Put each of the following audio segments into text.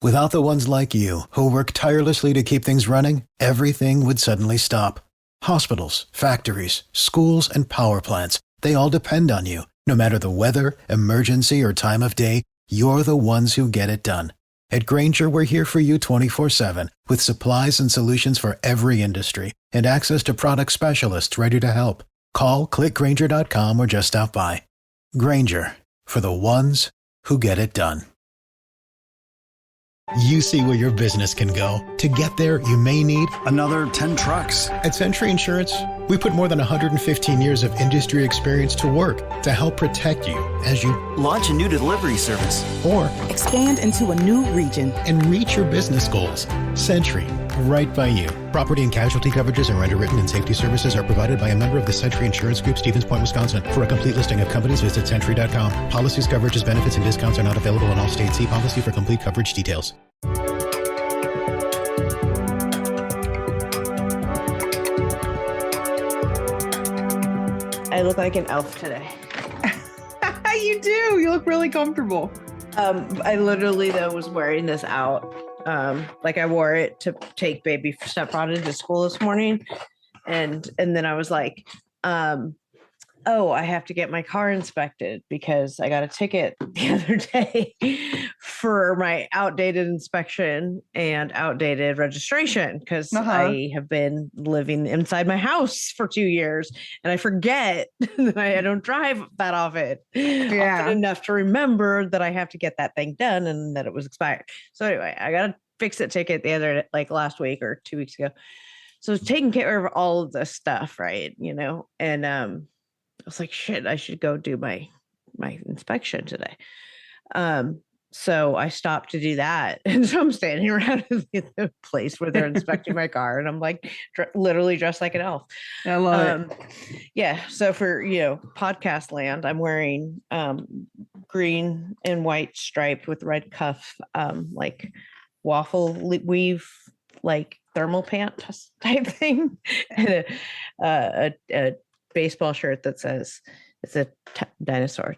Without the ones like you, who work tirelessly to keep things running, everything would suddenly stop. Hospitals, factories, schools, and power plants, they all depend on you. No matter the weather, emergency, or time of day, you're the ones who get it done. At Grainger, we're here for you 24/7, with supplies and solutions for every industry, and access to product specialists ready to help. Call, click Grainger.com, or just stop by. Grainger, for the ones who get it done. You see where your business can go. To get there, you may need another 10 trucks. At Century Insurance, we put more than 115 years of industry experience to work to help protect you as you launch a new delivery service or expand into a new region and reach your business goals. Century, right by you. Property and casualty coverages and underwritten and safety services are provided by a member of the Century Insurance Group, Stevens Point, Wisconsin. For a complete listing of companies, visit Century.com. Policies, coverages, benefits, and discounts are not available in all states. See policy for complete coverage details. I look like an elf today. You do. You look really comfortable. I literally, though, was wearing this out. I wore it to take baby stepfather to school this morning. And then I was like, I have to get my car inspected because I got a ticket the other day for my outdated inspection and outdated registration because I have been living inside my house for 2 years and I forget that I don't drive that often. Often enough to remember that I have to get that thing done and that it was expired. So anyway, I got a fix-it ticket the other, last week or 2 weeks ago. So I was taking care of all of this stuff, right? And I was like, shit, I should go do my inspection today. So I stopped to do that. And so I'm standing around in the place where they're inspecting my car. And I'm like literally dressed like an elf. I love it. Yeah. So for, podcast land, I'm wearing green and white striped with red cuff, waffle weave, thermal pant type thing. And a baseball shirt that says it's a dinosaur.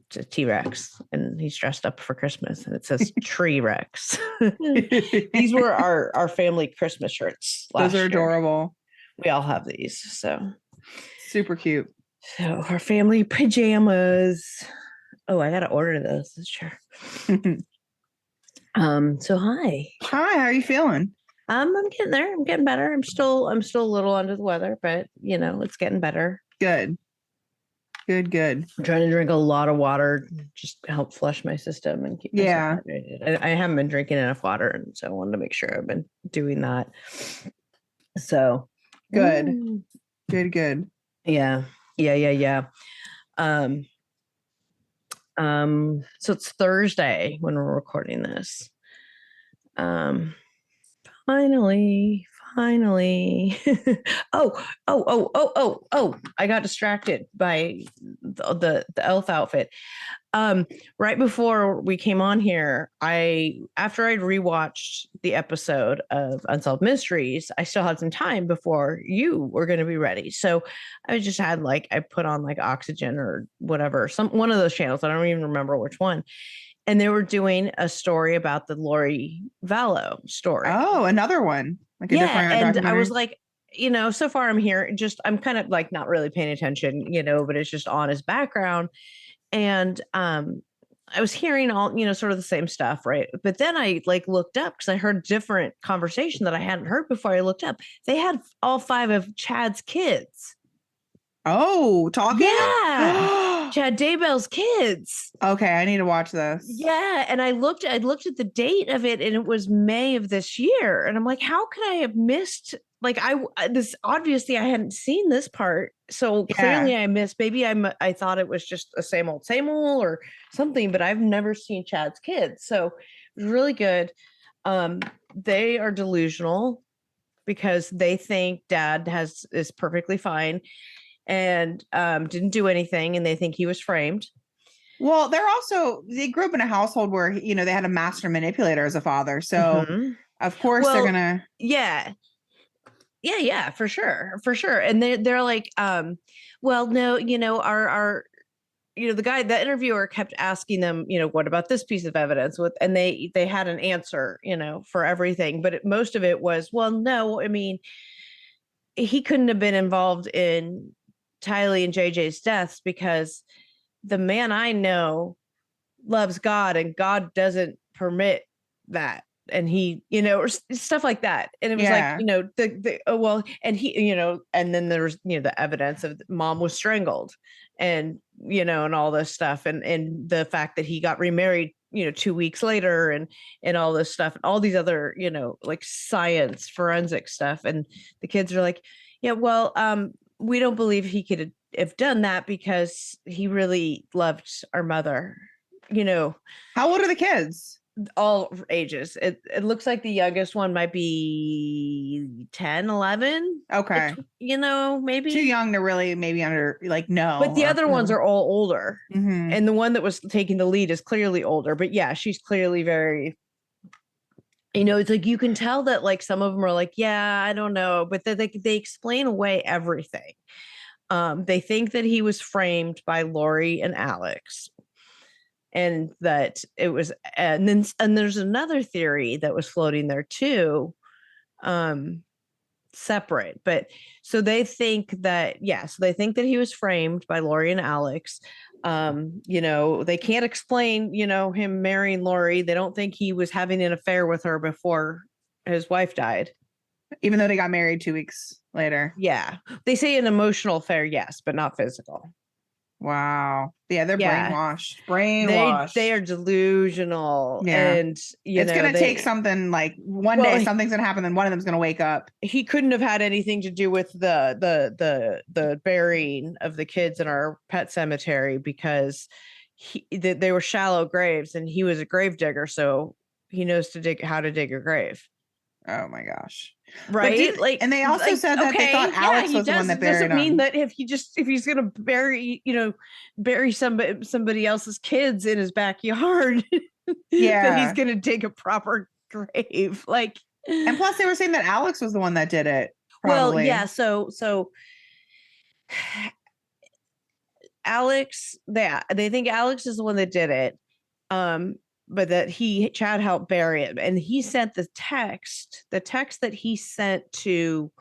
It's a T-Rex and he's dressed up for Christmas and it says Tree Rex. These were our family Christmas shirts last Those are year. adorable. We all have these. So super cute. So our family pajamas. Oh, I got to order those. Sure. So hi. Hi, how are you feeling? I'm getting there. I'm getting better. I'm still a little under the weather, but it's getting better. Good. I'm trying to drink a lot of water, just to help flush my system and keep myself hydrated. I haven't been drinking enough water, and so I wanted to make sure I've been doing that. So good. Good. Yeah. So it's Thursday when we're recording this. Finally. Oh, I got distracted by the elf outfit. Right before we came on here, after I'd rewatched the episode of Unsolved Mysteries, I still had some time before you were going to be ready. So I just had I put on Oxygen or whatever, one of those channels. I don't even remember which one. And they were doing a story about the Lori Vallow story. Oh, another one. A different and I was like, so far I'm kind of not really paying attention, but it's just on his background. And I was hearing all, sort of the same stuff, right? But then I looked up because I heard different conversation that I hadn't heard before. I looked up. They had all 5 of Chad's kids. Oh, talking? Yeah. Chad Daybell's kids. Okay, I need to watch this. Yeah, and I looked at the date of it and it was May of this year. And I'm like, how could I have missed this obviously I hadn't seen this part. So clearly I missed. Maybe I thought it was just a same old or something, but I've never seen Chad's kids. So it was really good. They are delusional because they think dad is perfectly fine and didn't do anything, and they think he was framed. Well, they grew up in a household where, they had a master manipulator as a father. So of course they're going to. Yeah, for sure. And they're like, well, no, the interviewer kept asking them, what about this piece of evidence and they had an answer, for everything. But most of it was, well, no, I mean, he couldn't have been involved in Tylee and JJ's deaths because the man I know loves God and God doesn't permit that. And he, or stuff like that. And it was and he, and then there was, the evidence of mom was strangled and, and all this stuff. And the fact that he got remarried, 2 weeks later and all this stuff and all these other, like science, forensic stuff. And the kids are like, yeah, well, we don't believe he could have done that because he really loved our mother, How old are the kids? All ages. It looks like the youngest one might be 10, 11. Okay. Maybe too young to really maybe under no. But the other ones are all older. Mm-hmm. And the one that was taking the lead is clearly older. But yeah, she's clearly very, it's like you can tell that like some of them are like, yeah, I don't know. But they explain away everything. They think that he was framed by Lori and Alex. And that it was, and there's another theory that was floating there too, separate. But so they think that, they think that he was framed by Lori and Alex. They can't explain, him marrying Lori. They don't think he was having an affair with her before his wife died. Even though they got married 2 weeks later. Yeah. They say an emotional affair, yes, but not physical. Wow. Yeah, they're brainwashed. They are delusional. Yeah. And it's gonna take something like one day something's gonna happen, and one of them's gonna wake up. He couldn't have had anything to do with the burying of the kids in our pet cemetery because they were shallow graves and he was a grave digger, so he knows how to dig a grave. Oh my gosh. Right. And they also said that they thought Alex was the one that buried him. Doesn't mean that if he's going to bury somebody else's kids in his backyard, that he's going to dig a proper grave. And plus they were saying that Alex was the one that did it. Probably. Well, yeah. So Alex, they think Alex is the one that did it. But that Chad helped bury it. And he sent the text that he sent to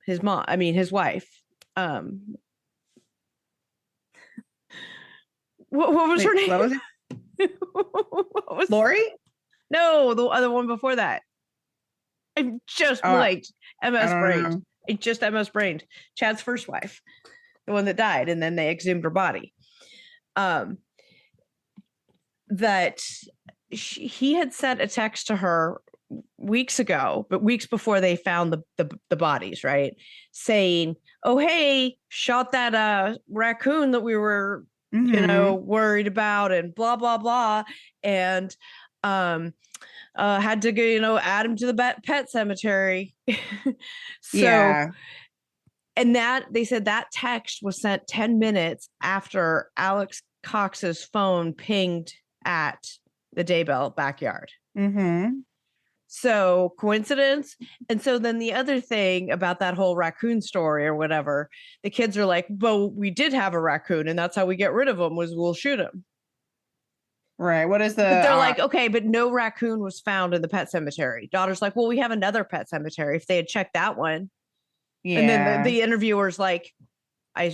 his wife. What was her name? What was it? What was Lori? No, the other one before that. I'm just MS brained. I just MS brained. Chad's first wife, the one that died, and then they exhumed her body. That he had sent a text to her weeks ago, but weeks before they found the bodies, right? Saying, oh, hey, shot that raccoon that we were, worried about and blah, blah, blah. And had to go, add him to the pet cemetery. And they said that text was sent 10 minutes after Alex Cox's phone pinged at the Daybell backyard. Mm-hmm. So coincidence. And so then the other thing about that whole raccoon story or whatever, the kids are like, well, we did have a raccoon and that's how we get rid of him was we'll shoot him. Right. What is But they're like, okay, but no raccoon was found in the pet cemetery. Daughter's like, well, we have another pet cemetery. If they had checked that one. Yeah. And then the interviewer's like, I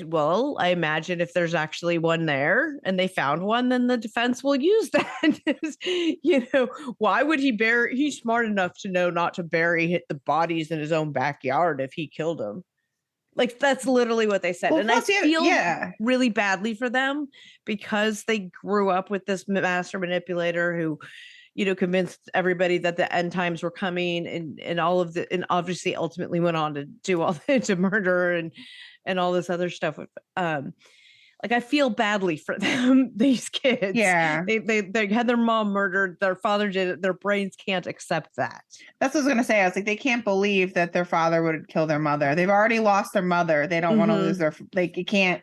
imagine if there's actually one there and they found one, then the defense will use that. Why would he's smart enough to know not to bury the bodies in his own backyard if he killed them. Like, that's literally what they said. Well, and I feel really badly for them because they grew up with this master manipulator who, convinced everybody that the end times were coming and all of and obviously ultimately went on to do all to murder and all this other stuff. I feel badly for them, these kids. Yeah. They had their mom murdered, their father did it, their brains can't accept that. That's what I was going to say. I was like, they can't believe that their father would kill their mother. They've already lost their mother. They don't want to lose they can't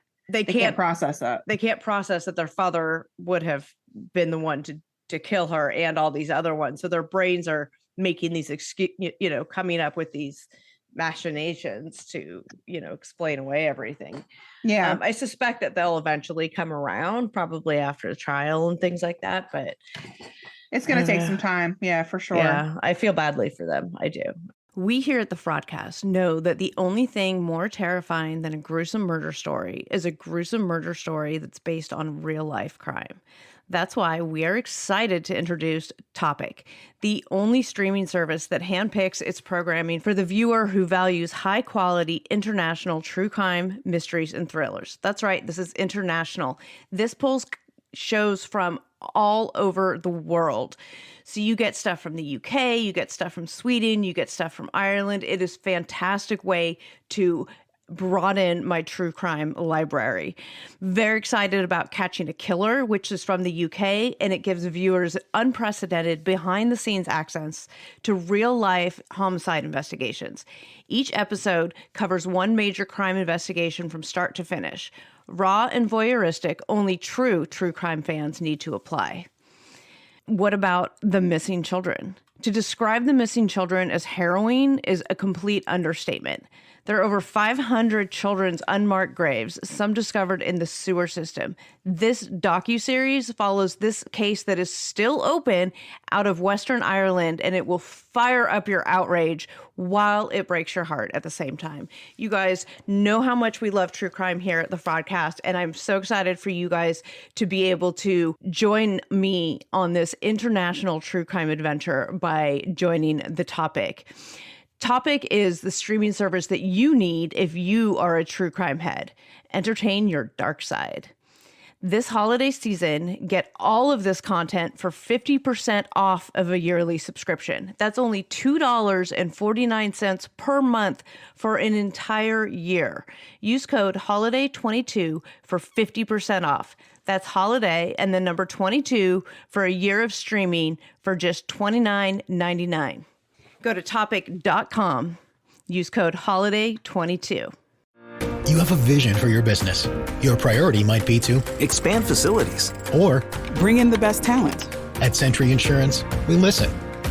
process that. They can't process that their father would have been the one to kill her and all these other ones. So their brains are making these coming up with these machinations to, explain away everything. Yeah. I suspect that they'll eventually come around, probably after the trial and things like that, but it's going to take some time. Yeah, for sure. Yeah, I feel badly for them. I do. We here at the Fraudcast know that the only thing more terrifying than a gruesome murder story is a gruesome murder story that's based on real life crime. That's why we are excited to introduce Topic, the only streaming service that handpicks its programming for the viewer who values high quality international true crime, mysteries, and thrillers. That's right, this is international. This pulls shows from all over the world. So you get stuff from the UK, you get stuff from Sweden, you get stuff from Ireland. It is a fantastic way to broaden my true crime library. Very excited about Catching a Killer, which is from the UK, and it gives viewers unprecedented behind-the-scenes access to real-life homicide investigations. Each episode covers one major crime investigation from start to finish. Raw and voyeuristic, only true crime fans need to apply. What about the missing children? To describe the missing children as harrowing is a complete understatement. There are over 500 children's unmarked graves, some discovered in the sewer system. This docuseries follows this case that is still open out of Western Ireland, and it will fire up your outrage while it breaks your heart at the same time. You guys know how much we love true crime here at the Fraudcast, and I'm so excited for you guys to be able to join me on this international true crime adventure by joining the Topic. Topic is the streaming service that you need if you are a true crime head. Entertain your dark side. This holiday season, get all of this content for 50% off of a yearly subscription. That's only $2.49 per month for an entire year. Use code HOLIDAY22 for 50% off. That's holiday and the number 22 for a year of streaming for just $29.99. Go to topic.com. Use code HOLIDAY22. You have a vision for your business. Your priority might be to Expand facilities. or Bring in the best talent. at Century Insurance, we listen,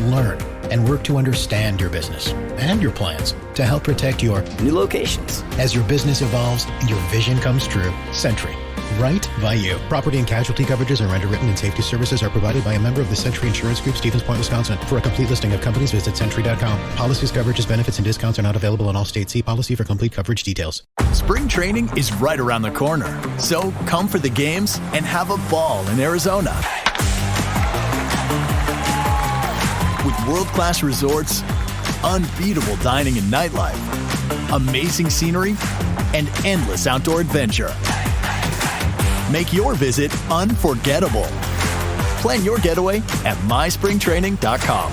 learn, and work to understand your business and your plans to help protect your New locations. as your business evolves and your vision comes true. Century, right by you. Property and casualty coverages are underwritten and safety services are provided by a member of the Century Insurance Group, Stevens Point, Wisconsin. For a complete listing of companies, visit Century.com. Policies, coverages, benefits, and discounts are not available in all states. See policy for complete coverage details. Spring training is right around the corner. So come for the games and have a ball in Arizona. With world-class resorts, unbeatable dining and nightlife, amazing scenery, and endless outdoor adventure. Make your visit unforgettable. Plan your getaway at myspringtraining.com.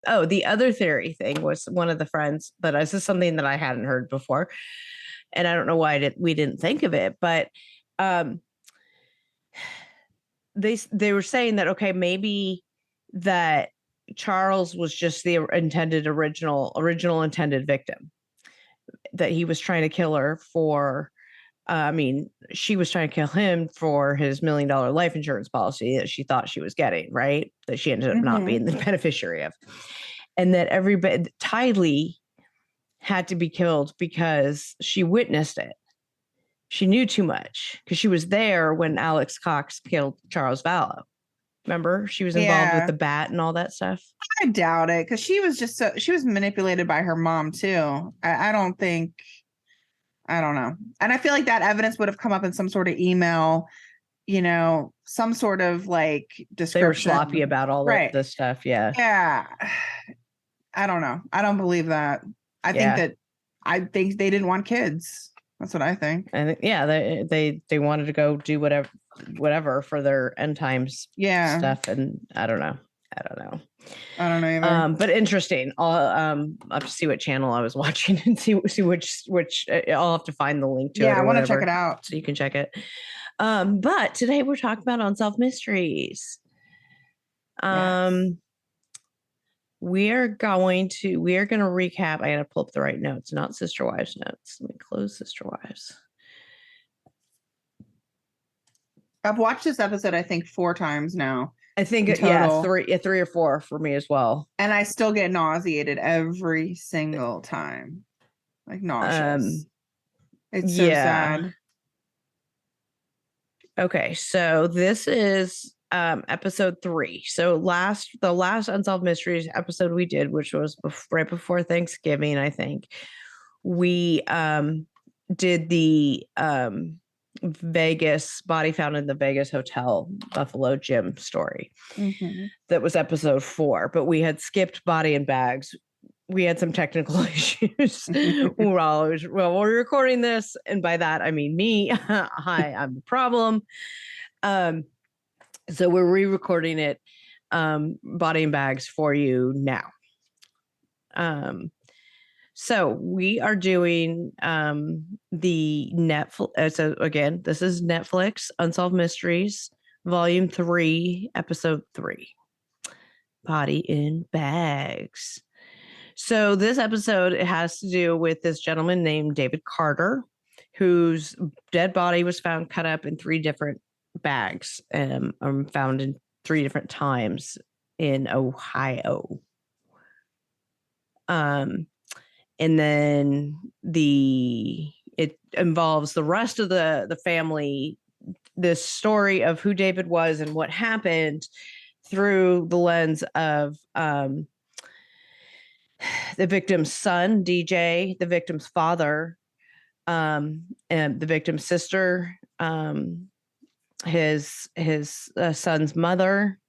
Oh, the other theory thing was one of the friends, but this is something that I hadn't heard before. And I don't know why we didn't think of it, but they were saying that, okay, maybe that Charles was just the original intended victim, that he was trying to kill her for, she was trying to kill him for his $1 million life insurance policy that she thought she was getting, right? That she ended up not being the beneficiary of. And that Tidley had to be killed because she witnessed it. She knew too much because she was there when Alex Cox killed Charles Vallow. Remember, she was involved with the bat and all that stuff. I doubt it, because she was she was manipulated by her mom too. I don't know. And I feel like that evidence would have come up in some sort of email, some sort of like description. They were sloppy about all of this stuff. Yeah. Yeah. I don't know. I don't believe that. I think they didn't want kids. That's what I think. I think, they wanted to go do whatever for their end times stuff. And I don't know either. But interesting. I'll have to see what channel I was watching and see which I'll have to find the link to it. Yeah, I want to check it out. So you can check it. But today we're talking about Unsolved Mysteries. Yes. We are going to recap. I gotta pull up the right notes, not Sister Wives notes. Let me close Sister Wives. I've watched this episode, I think, 4 times now. I think, in total. three or four for me as well. And I still get nauseated every single time. Like nauseous. It's so sad. Okay, so this is episode 3. So the last Unsolved Mysteries episode we did, which was right before Thanksgiving, I think, we did the Vegas body found in the Vegas hotel Buffalo Jim story. That was episode 4, but we had skipped body and bags. We had some technical issues while we're recording this, and by that I mean me. Hi, I'm the problem. So we're re-recording it, body and bags, for you now. So we are doing the Netflix. So again, this is Netflix Unsolved Mysteries, Volume 3, Episode 3, Body in Bags. So this episode, it has to do with this gentleman named David Carter, whose dead body was found cut up in 3 different bags, found in 3 different times in Ohio. And then it involves the rest of the family, this story of who David was and what happened through the lens of the victim's son, DJ, the victim's father, and the victim's sister, his son's mother,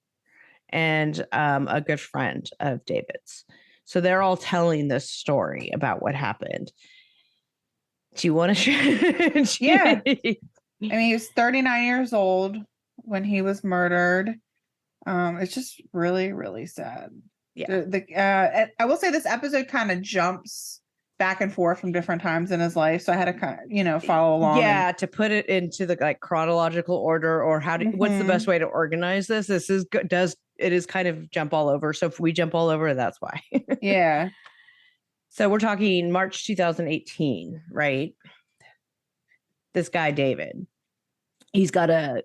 and a good friend of David's. So they're all telling this story about what happened. Do you want to share? Yeah. I mean, he was 39 years old when he was murdered. It's just really, really sad. Yeah. I will say this episode kind of jumps back and forth from different times in his life, so I had to kind of, follow along. Yeah, to put it into the chronological order, or what's the best way to organize this? This is it is kind of jump all over. So if we jump all over, that's why. Yeah. So we're talking March 2018, right? This guy, David, he's got a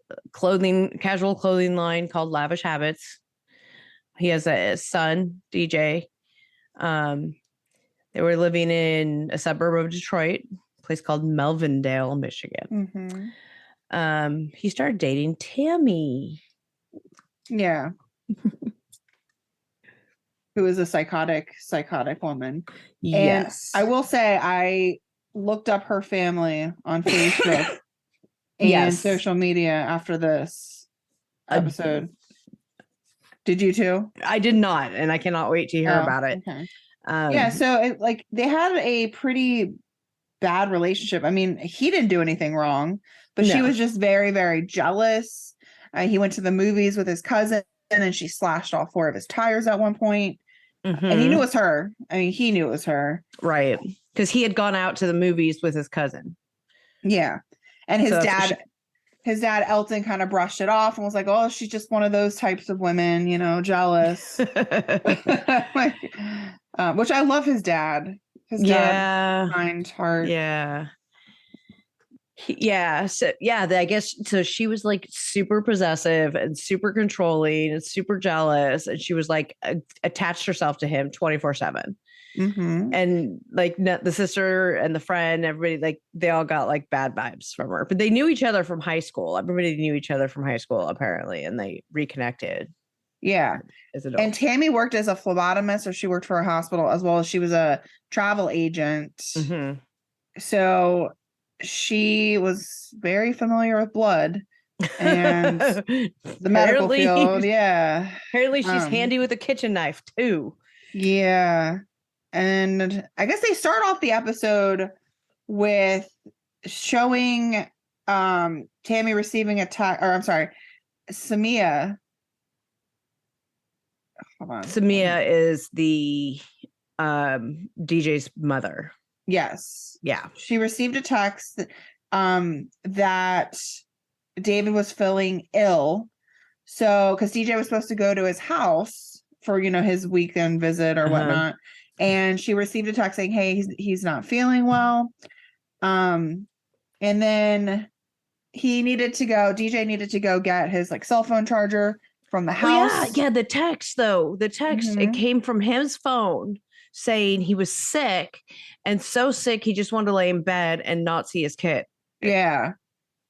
casual clothing line called Lavish Habits. He has a son, DJ. They were living in a suburb of Detroit, a place called Melvindale, Michigan. He started dating Tammy. Yeah. Who is a psychotic woman. Yes. And I will say I looked up her family on Facebook and social media after this episode. Did you too? I did not, and I cannot wait to hear about it. Okay. Yeah, so they had a pretty bad relationship. I mean, he didn't do anything wrong, but she was just very, very jealous. He went to the movies with his cousin, and she slashed all 4 of his tires at one point. And he knew it was her. I mean, he knew it was her. Right. Because he had gone out to the movies with his cousin. Yeah. And his dad, Elton, kind of brushed it off and was like, oh, she's just one of those types of women, jealous. Which I love his dad. His dad, kind heart. Yeah. I guess so. She was super possessive and super controlling and super jealous, and she was attached herself to him 24/7. And the sister and the friend, everybody, they all got bad vibes from her, but they knew each other from high school. Everybody knew each other from high school apparently, and they reconnected. Yeah. And Tammy worked as a phlebotomist, or she worked for a hospital, as well as she was a travel agent. So she was very familiar with blood and the medical field. Yeah. Apparently she's handy with a kitchen knife too. Yeah. And I guess they start off the episode with showing Tammy receiving a Samia. Hold on. Samia is the DJ's mother. Yes. Yeah. She received a text that David was feeling ill. So, because DJ was supposed to go to his house for, his weekend visit or whatnot. And she received a text saying, hey, he's not feeling well. And then DJ needed to go get his cell phone charger from the Oh, yeah, house. yeah. The text, though, it Mhm. came from his phone saying he was sick, and so sick he just wanted to lay in bed and not see his kid. Yeah.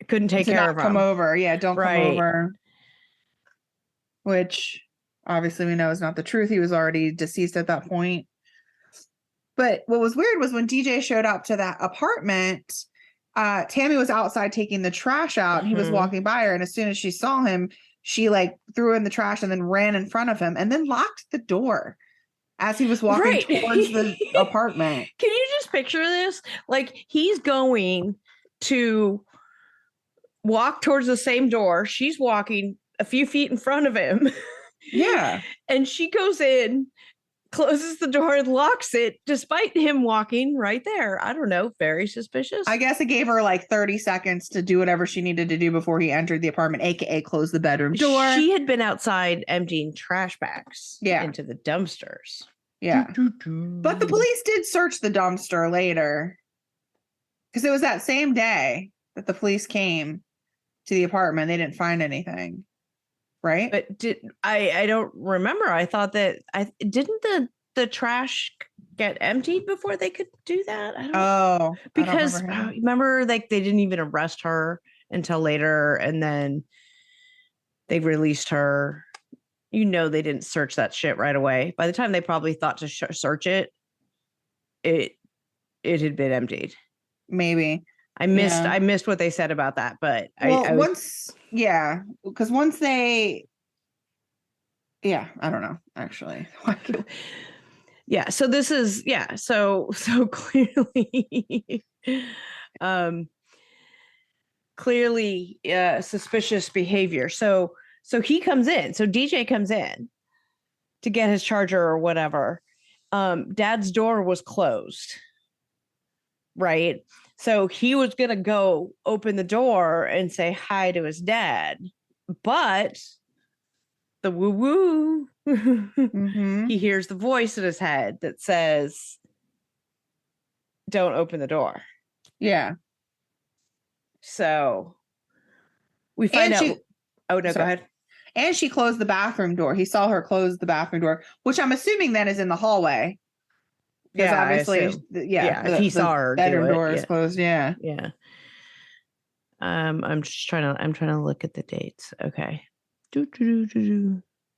Couldn't take To care not of come him. over. Yeah, don't come Right. over. Which obviously we know is not the truth. He was already deceased at that point. But what was weird was when DJ showed up to that apartment, Tammy was outside taking the trash out and he was Mhm. walking by her. And as soon as she saw him, she like threw in the trash and then ran in front of him and then locked the door as he was walking Right. towards the apartment. Can you just picture this? Like, he's going to walk towards the same door. She's walking a few feet in front of him. Yeah. And she goes in, closes the door, and locks it, despite him walking right there. I don't know. Very suspicious. I guess it gave her like 30 seconds to do whatever she needed to do before he entered the apartment, aka close the bedroom door. She had been outside emptying trash bags Yeah. into the dumpsters. Yeah. But the police did search the dumpster later. Because it was that same day that the police came to the apartment. They didn't find anything. Right? But I don't remember. I thought that didn't the trash get emptied before they could do that? I don't Oh, because I don't remember, like, they didn't even arrest her until later, and then they released her. You know, they didn't search that shit right away. By the time they probably thought to search it, it had been emptied. Maybe. I missed what they said about that, but Well, I was, because once they, I don't know, actually. yeah. So this is, so clearly, clearly suspicious behavior. So he comes in. So DJ comes in to get his charger or whatever. Dad's door was closed. Right. So he was going to go open the door and say hi to his dad. But the woo woo, Mhm. he hears the voice in his head that says, don't open the door. Yeah. So we find out. Oh, no, go ahead. And she closed the bathroom door. He saw her close the bathroom door, which I'm assuming then is in the hallway. Because obviously, if he saw her bedroom do it, door is closed. Yeah. Yeah. I'm trying to look at the dates. Okay.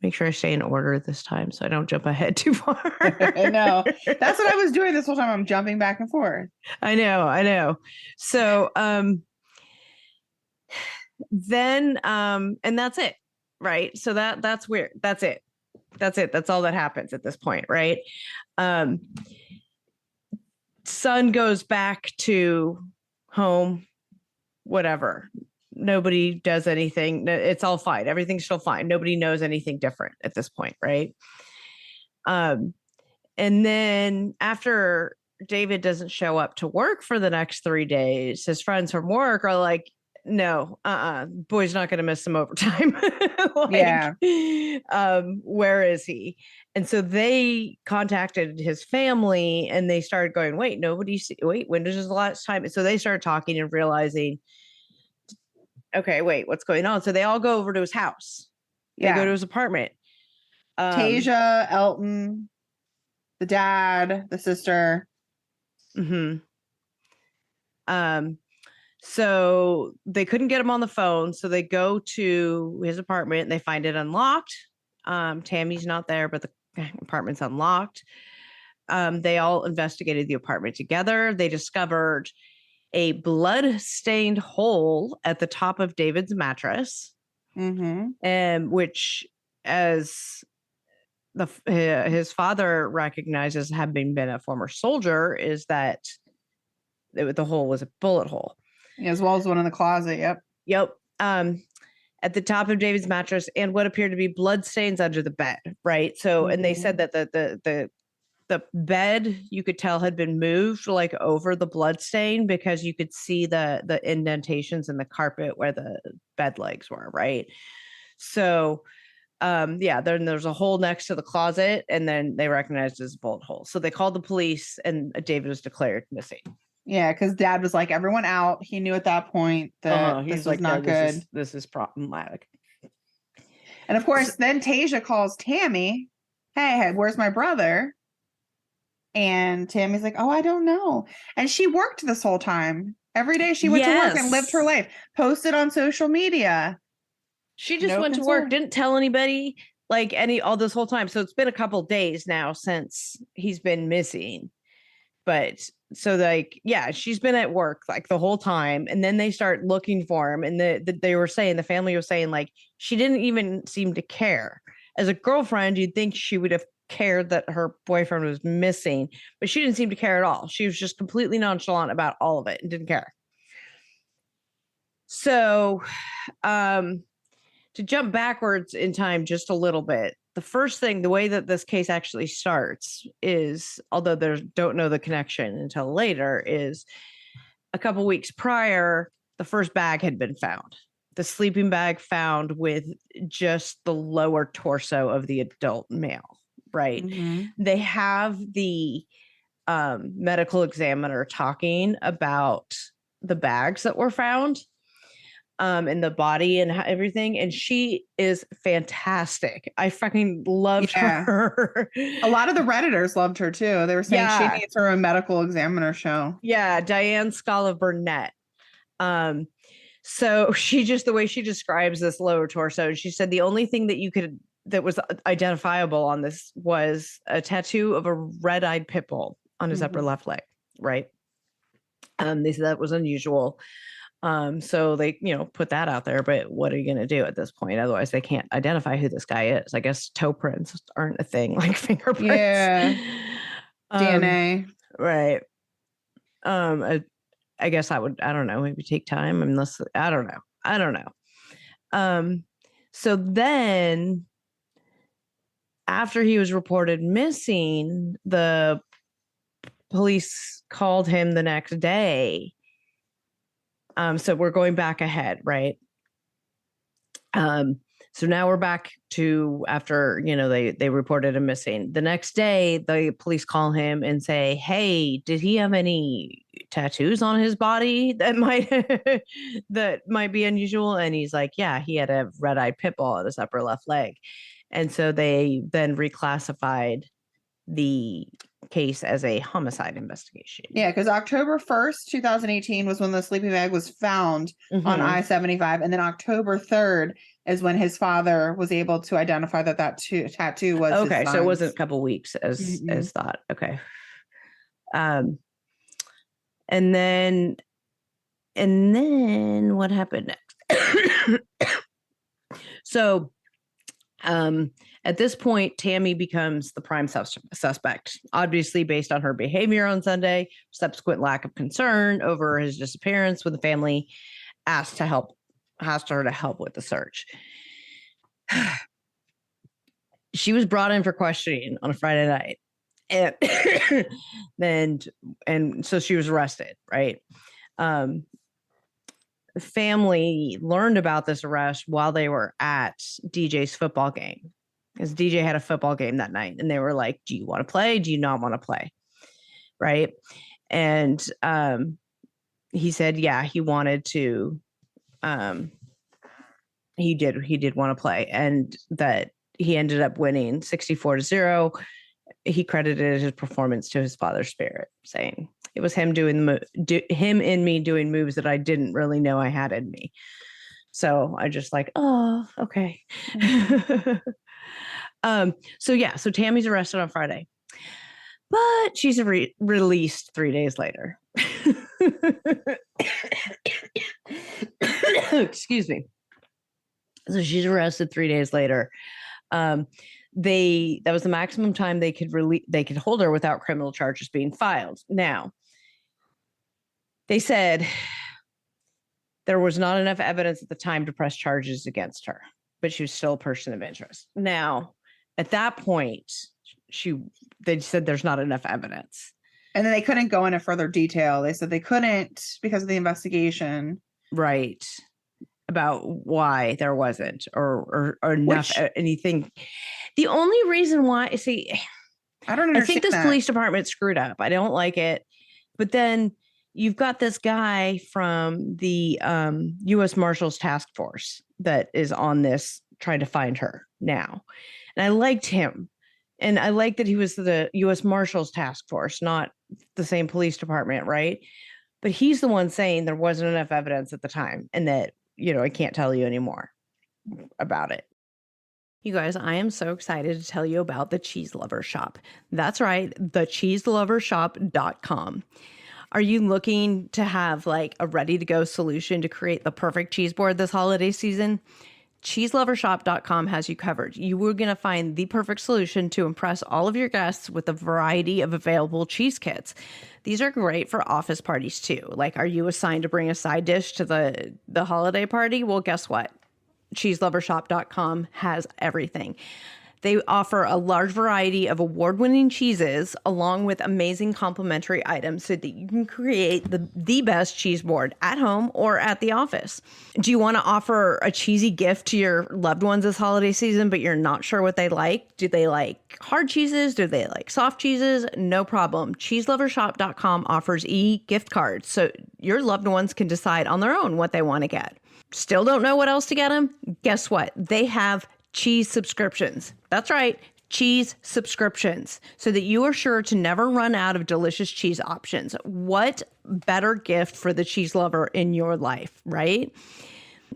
Make sure I stay in order this time so I don't jump ahead too far. No, that's what I was doing this whole time. I'm jumping back and forth. I know. So, then, and that's it, right? So that's weird. That's it. That's all that happens at this point, right? Son goes back to home, whatever. Nobody does anything. It's all fine. Everything's still fine. Nobody knows anything different at this point, right? And then after David doesn't show up to work for the next 3 days, his friends from work are like, no, boy's not going to miss some overtime. Where is he? And so they contacted his family and they started going, wait, when is the last time? So they started talking and realizing, okay, wait, what's going on? So they all go over to his house. They go to his apartment. Tasia, Elton, the dad, the sister. Mm-hmm. So they couldn't get him on the phone. So they go to his apartment and they find it unlocked. Tammy's not there, but the apartment's unlocked. They all investigated the apartment together. They discovered a blood-stained hole at the top of David's mattress, which, as his father recognizes, having been a former soldier, is that the hole was a bullet hole. As well as one in the closet. Yep. At the top of David's mattress, and what appeared to be blood stains under the bed. Right. So, and they said that the bed, you could tell, had been moved like over the blood stain because you could see the indentations in the carpet where the bed legs were. Right. So, then there's a hole next to the closet, and then they recognized it as a bullet hole. So they called the police, and David was declared missing. Yeah, because dad was like, everyone out. He knew at that point that this was not good. This is problematic. And of course, then Tasia calls Tammy, hey, where's my brother? And Tammy's like, oh, I don't know. And she worked this whole time. Every day she went to work and lived her life, posted on social media. She just went to work, didn't tell anybody, like all this whole time. So it's been a couple days now since he's been missing. But so like, yeah, she's been at work like the whole time. And then they start looking for him. And they were saying, the family was saying, like, she didn't even seem to care. As a girlfriend, you'd think she would have cared that her boyfriend was missing, but she didn't seem to care at all. She was just completely nonchalant about all of it and didn't care. So, to jump backwards in time just a little bit, the first thing, the way that this case actually starts is, although don't know the connection until later, is a couple weeks prior, the first bag had been found. The sleeping bag found with just the lower torso of the adult male, right? Mm-hmm. They have the medical examiner talking about the bags that were found. And the body and everything. And she is fantastic. I fucking loved her. A lot of the Redditors loved her too. They were saying she needs her own medical examiner show. Yeah. Diane Scala Burnett. So the way she describes this lower torso, she said the only thing that was identifiable on this was a tattoo of a red-eyed pit bull on his upper left leg. Right. They said that was unusual. So they, put that out there, but what are you going to do at this point? Otherwise they can't identify who this guy is. I guess toe prints aren't a thing, like fingerprints. Yeah. DNA. Right. I guess I don't know, maybe take time unless, I don't know. So then after he was reported missing, the police called him the next day. So we're going back ahead, right? So now we're back to after, they reported him missing. The next day, the police call him and say, hey, did he have any tattoos on his body that might be unusual? And he's like, yeah, he had a red-eyed pit bull on his upper left leg. And so they then reclassified the case as a homicide investigation. Yeah, because October 1st, 2018 was when the sleeping bag was found on I-75. And then October 3rd is when his father was able to identify that tattoo was okay. His so it wasn't a couple weeks as thought. Okay. And then what happened next? So, at this point, Tammy becomes the prime suspect, obviously based on her behavior on Sunday, subsequent lack of concern over his disappearance when the family asked her to help with the search. She was brought in for questioning on a Friday night. And so she was arrested, right? The family learned about this arrest while they were at DJ's football game. Because DJ had a football game that night and they were like, do you want to play? Do you not want to play? Right. And he said, yeah, he wanted to. He did want to play, and that he ended up winning 64-0. He credited his performance to his father's spirit, saying it was him him in me doing moves that I didn't really know I had in me. So I just like, oh, okay. So Tammy's arrested on Friday, but she's released 3 days later. Excuse me. So she's arrested 3 days later. That was the maximum time they could hold her without criminal charges being filed. Now, they said there was not enough evidence at the time to press charges against her, but she was still a person of interest. Now, at that point, they said there's not enough evidence. And then they couldn't go into further detail. They said they couldn't because of the investigation. Right. About why there wasn't or enough anything. The only reason why, I don't understand. I think this police department screwed up. I don't like it. But then you've got this guy from the U.S. Marshals Task Force that is on this trying to find her now. And I liked him. And I liked that he was the U.S. Marshals Task Force, not the same police department, right? But he's the one saying there wasn't enough evidence at the time and that, I can't tell you anymore about it. You guys, I am so excited to tell you about the Cheese Lover Shop. That's right, thecheeselovershop.com. Are you looking to have like a ready-to-go solution to create the perfect cheese board this holiday season? cheeselovershop.com has you covered. You are going to find the perfect solution to impress all of your guests with a variety of available cheese kits. These are great for office parties too. Like, are you assigned to bring a side dish to the holiday party? Well, guess what? cheeselovershop.com has everything. They offer a large variety of award-winning cheeses along with amazing complimentary items so that you can create the best cheese board at home or at the office. Do you want to offer a cheesy gift to your loved ones this holiday season, but you're not sure what they like? Do they like hard cheeses? Do they like soft cheeses? No problem. cheeselovershop.com offers e-gift cards so your loved ones can decide on their own what they want to get. Still don't know what else to get them? Guess what? They have cheese subscriptions. That's right, cheese subscriptions, so that you are sure to never run out of delicious cheese options. What better gift for the cheese lover in your life, right?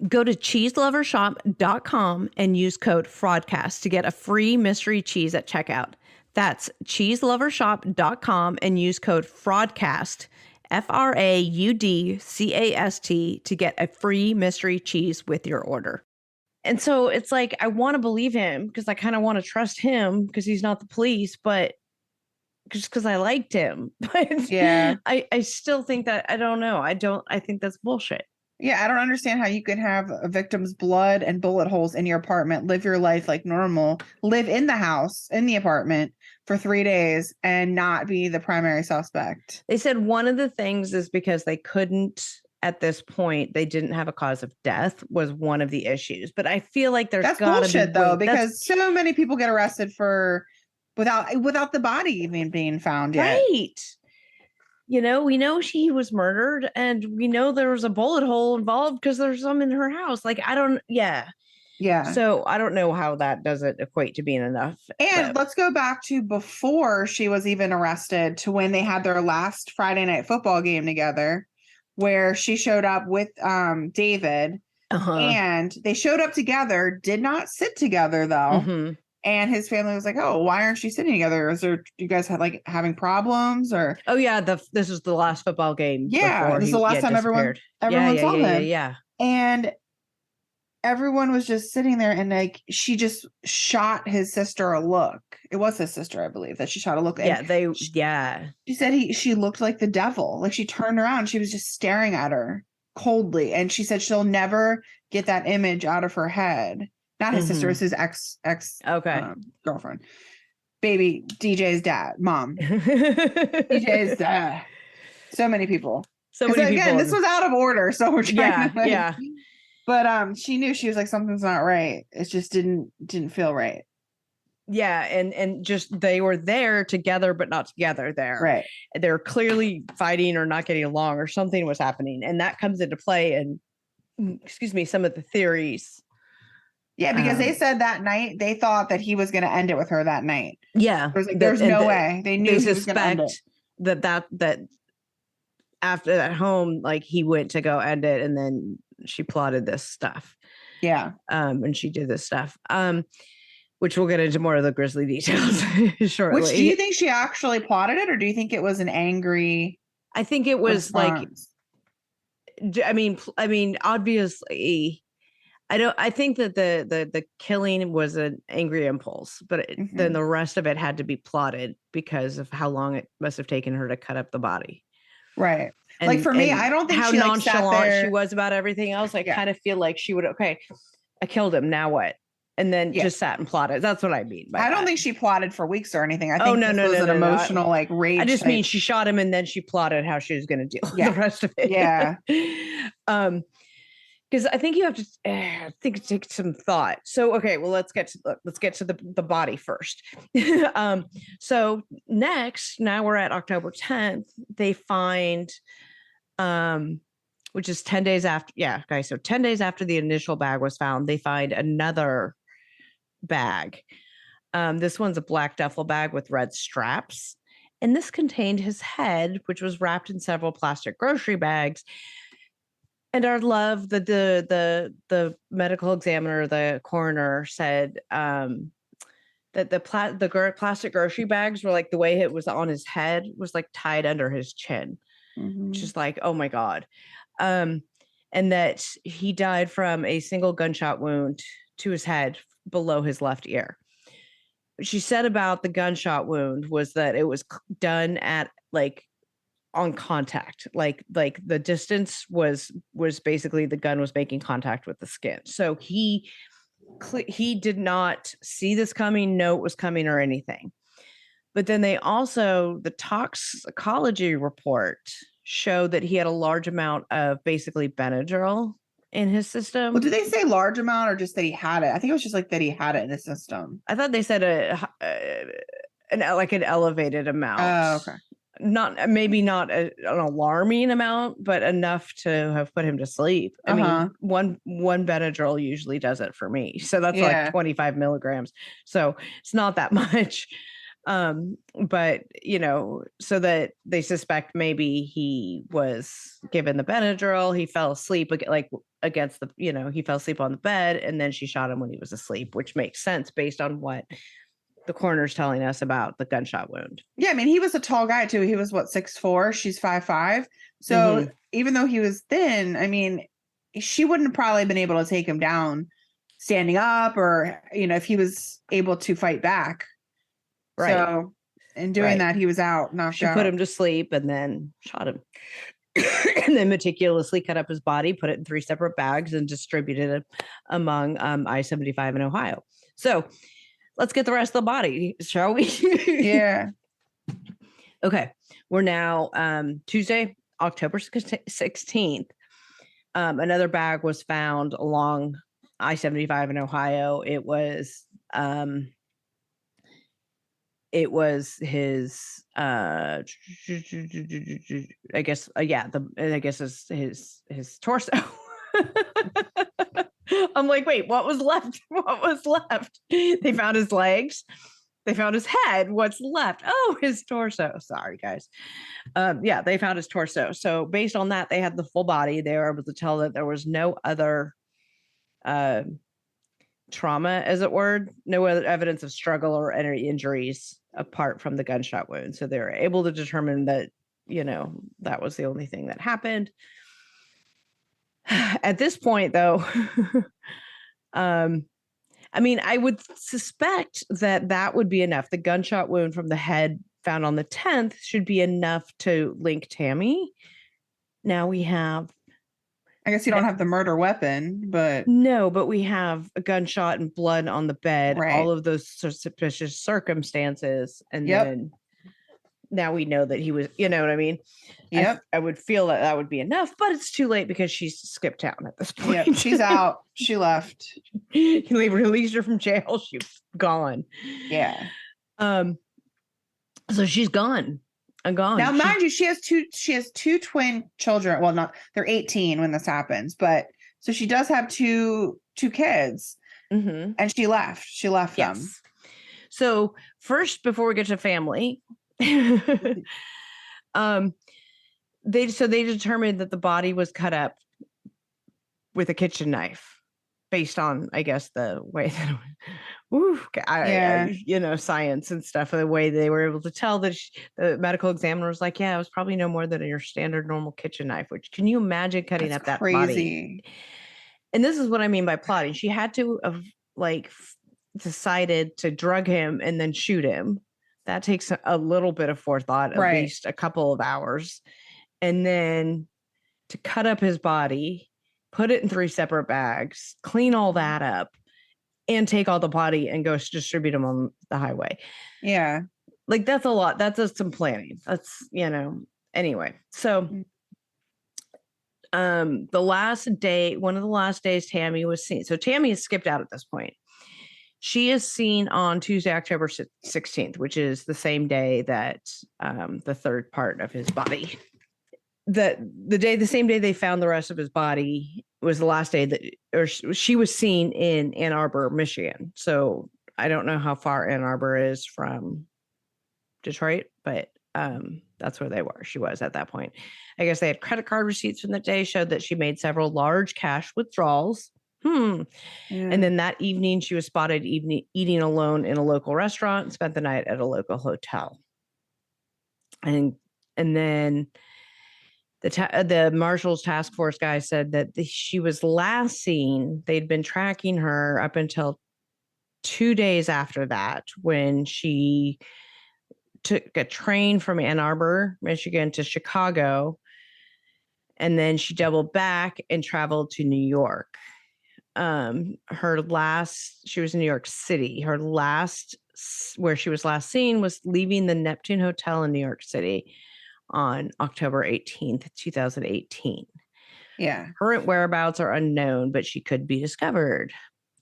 Go to cheeselovershop.com and use code FRAUDCAST to get a free mystery cheese at checkout. That's cheeselovershop.com and use code FRAUDCAST, FRAUDCAST, to get a free mystery cheese with your order. And so it's like, I want to believe him because I kind of want to trust him because he's not the police, but just because I liked him. But Yeah. I still think that, I don't know. I think that's bullshit. Yeah, I don't understand how you can have a victim's blood and bullet holes in your apartment, live your life like normal, live in the house, in the apartment for 3 days and not be the primary suspect. They said one of the things is because they couldn't, at this point, they didn't have a cause of death was one of the issues. But I feel like there's that's gotta bullshit be though, because so many people get arrested for without the body even being found yet. Right. We know he was murdered and we know there was a bullet hole involved because there's some in her house. Like, yeah. So I don't know how that doesn't equate to being enough. And let's go back to before she was even arrested to when they had their last Friday night football game together, where she showed up with David and they showed up together, did not sit together though. Mm-hmm. And his family was like, "Oh, why aren't you sitting together? You guys had like having problems or?" Oh yeah, this is the last football game. Yeah, this is the last time everyone saw them. Yeah, and everyone was just sitting there, and like she just shot his sister a look. It was his sister, I believe, that she shot a look. Yeah, She said she looked like the devil. Like she turned around, she was just staring at her coldly, and she said she'll never get that image out of her head. Not his sister, it's his ex girlfriend. Baby DJ's dad, mom. DJ's dad. So many people. Again, this was out of order, so we're trying to yeah. But she knew, she was like, something's not right. It just didn't feel right. Yeah, and just they were there together but not together there. Right. They're clearly fighting or not getting along or something was happening, and that comes into play in some of the theories. Yeah, because they said that night they thought that he was going to end it with her that night. Yeah, there's no way. They knew he was going to end it. that after that home, like he went to go end it, and then she plotted this stuff. Yeah, and she did this stuff. Which we'll get into more of the grisly details shortly. Which, do you think she actually plotted it, or do you think it was an angry? I think it was response? I mean, obviously. I think that the killing was an angry impulse, but then the rest of it had to be plotted because of how long it must have taken her to cut up the body. Right. And, like for me, I don't think how she nonchalant she was about everything else. I kind of feel like she would, I killed him. Now what? And then just sat and plotted. That's what I mean. I don't think she plotted for weeks or anything. I think this was an emotional like rage. I just mean she shot him and then she plotted how she was going to deal with the rest of it. Yeah. Because I think you have to take some thought. So, okay, well, let's get to the body first. So next, now we're at October 10th. They find which is 10 days after. Yeah. Okay. So 10 days after the initial bag was found, they find another bag. This one's a black duffel bag with red straps. And this contained his head, which was wrapped in several plastic grocery bags. And our love, the medical examiner, the coroner said that the plastic grocery bags were like the way it was on his head was like tied under his chin, which is like, oh my God. And that he died from a single gunshot wound to his head below his left ear. What she said about the gunshot wound was that it was done at like on contact, like the distance was basically the gun was making contact with the skin. So he did not see this coming, know it was coming or anything. But then they also, the toxicology report showed that he had a large amount of basically Benadryl in his system. Well, did they say large amount or just that he had it? I think it was just like that he had it in his system. I thought they said an elevated amount. Oh, okay. Maybe not an alarming amount, but enough to have put him to sleep. I mean, one Benadryl usually does it for me. So that's like 25 milligrams. So it's not that much. But so that they suspect maybe he was given the Benadryl, he fell asleep like against the, he fell asleep on the bed and then she shot him when he was asleep, which makes sense based on what the coroner's telling us about the gunshot wound. Yeah, I mean, he was a tall guy too. He was 6'4", she's 5'5". So even though he was thin, I mean, she wouldn't have probably been able to take him down standing up or, if he was able to fight back. Right. So in doing that, he was out, knocked out. She put him to sleep and then shot him. And then meticulously cut up his body, put it in 3 separate bags and distributed it among I-75 in Ohio. So let's get the rest of the body, shall we? Yeah. Okay. We're now Tuesday, October 16th. Another bag was found along I-75 in Ohio. It was his I guess his torso. I'm like, wait, what was left? They found his legs. They found his head. What's left? Oh, his torso. Sorry, guys. They found his torso. So based on that, they had the full body. They were able to tell that there was no other trauma, as it were, no other evidence of struggle or any injuries apart from the gunshot wound. So they were able to determine that, that was the only thing that happened. At this point, though, I mean, I would suspect that would be enough. The gunshot wound from the head found on the 10th should be enough to link Tammy. Now we have, I guess you don't have the murder weapon, but no, but we have a gunshot and blood on the bed, right. All of those suspicious circumstances. And then now we know that he was, you know what I mean? Yep. I would feel that would be enough, but it's too late because she's skipped town at this point. Yep, she's out. She left. He released her from jail. She's gone. Yeah. So she's gone. Gone. Now, mind you, she has two twin children. Well, they're 18 when this happens, but so she does have two kids, and she left. She left them. So first, before we get to family, they determined that the body was cut up with a kitchen knife, based on, I guess, the way that science and stuff, the way they were able to tell that the medical examiner was like, yeah, it was probably no more than your standard normal kitchen knife, which can you imagine cutting up that body? And this is what I mean by plotting. She had to have decided to drug him and then shoot him. That takes a little bit of forethought, at least a couple of hours. And then to cut up his body, put it in 3 separate bags, clean all that up, and take all the body and go distribute them on the highway. Yeah. That's a lot. That's just some planning. That's, anyway. So one of the last days Tammy was seen. So Tammy is skipped out at this point. She is seen on Tuesday, October 16th, which is the same day that the third part of his body the same day they found the rest of his body was the last day that, or she was seen in Ann Arbor, Michigan. So I don't know how far Ann Arbor is from Detroit, but that's where she was at that point. I guess they had credit card receipts from that day, showed that she made several large cash withdrawals. And then that evening she was spotted eating alone in a local restaurant and spent the night at a local hotel. And then the Marshals Task Force guy said that she was last seen, they'd been tracking her up until 2 days after that, when she took a train from Ann Arbor, Michigan to Chicago. And then she doubled back and traveled to New York. She was in New York City. Where she was last seen was leaving the Neptune Hotel in New York City on October 18th, 2018. Yeah. Current whereabouts are unknown, but she could be discovered.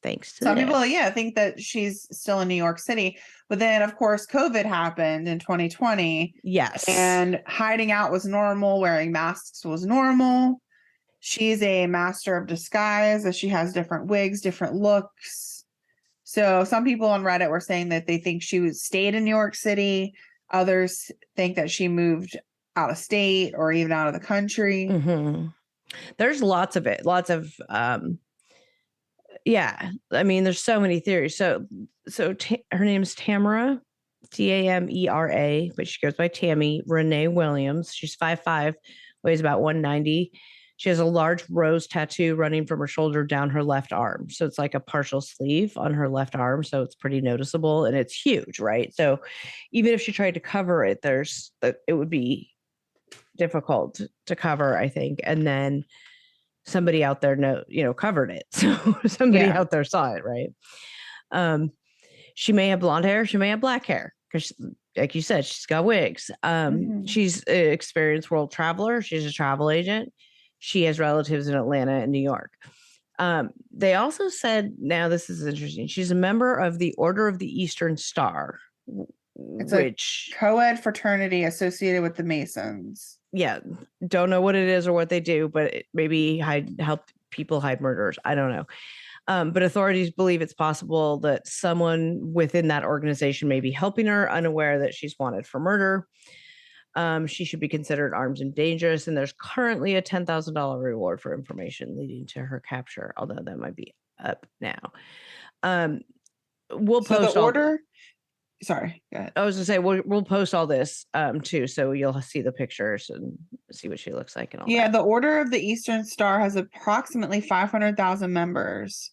Thanks to some people, think that she's still in New York City. But then, of course, COVID happened in 2020. Yes. And hiding out was normal. Wearing masks was normal. She's a master of disguise, as she has different wigs, different looks. So some people on Reddit were saying that they think she stayed in New York City. Others think that she moved out of state or even out of the country. Mm-hmm. There's lots of it. Lots of, I mean, there's so many theories. So her name's Tamara, Tamera, but she goes by Tammy Renee Williams. She's 5'5", weighs about 190. She has a large rose tattoo running from her shoulder down her left arm. So it's like a partial sleeve on her left arm. So it's pretty noticeable and it's huge, right? So even if she tried to cover it, it would be difficult to cover, I think. And then somebody out there covered it. So somebody out there saw it, right? She may have blonde hair. She may have black hair because, like you said, she's got wigs. She's an experienced world traveler. She's a travel agent. She has relatives in Atlanta and New York. They also said, now this is interesting, she's a member of the Order of the Eastern Star. It's a co-ed fraternity associated with the Masons. Yeah, don't know what it is or what they do, but it maybe help people hide murderers. I don't know. But authorities believe it's possible that someone within that organization may be helping her, unaware that she's wanted for murder. She should be considered armed and dangerous, and there's currently a $10,000 reward for information leading to her capture, although that might be up now. We'll post the order. Sorry, go ahead. I was gonna say we'll post all this too, so you'll see the pictures and see what she looks like and all. Yeah, the Order of the Eastern Star has approximately 500,000 members.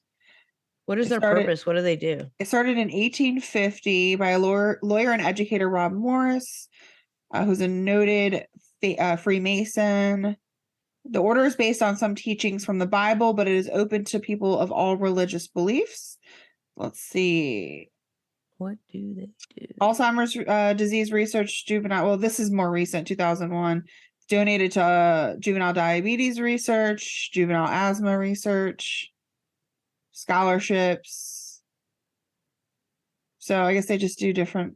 What is their purpose? What do they do? It started in 1850 by a lawyer and educator, Rob Morris, who's a noted Freemason. The order is based on some teachings from the Bible, but it is open to people of all religious beliefs. Let's see. What do they do? Alzheimer's disease research, juvenile. Well, this is more recent, 2001. Donated to juvenile diabetes research, juvenile asthma research, scholarships. So I guess they just do different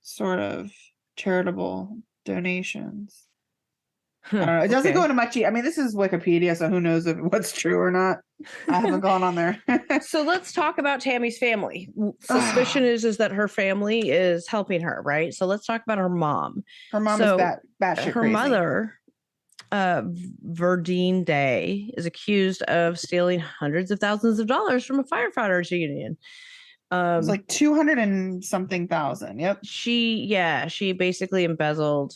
sort of charitable donations. I don't know. It doesn't go into much. I mean, this is Wikipedia, so who knows if what's true or not. I haven't gone on there. So let's talk about Tammy's family. Suspicion is that her family is helping her, right? So let's talk about her mom. Her mom is batshit her crazy. Mother, Verdine Day, is accused of stealing hundreds of thousands of dollars from a firefighters union. It was like 200 and something thousand. Yep. She basically embezzled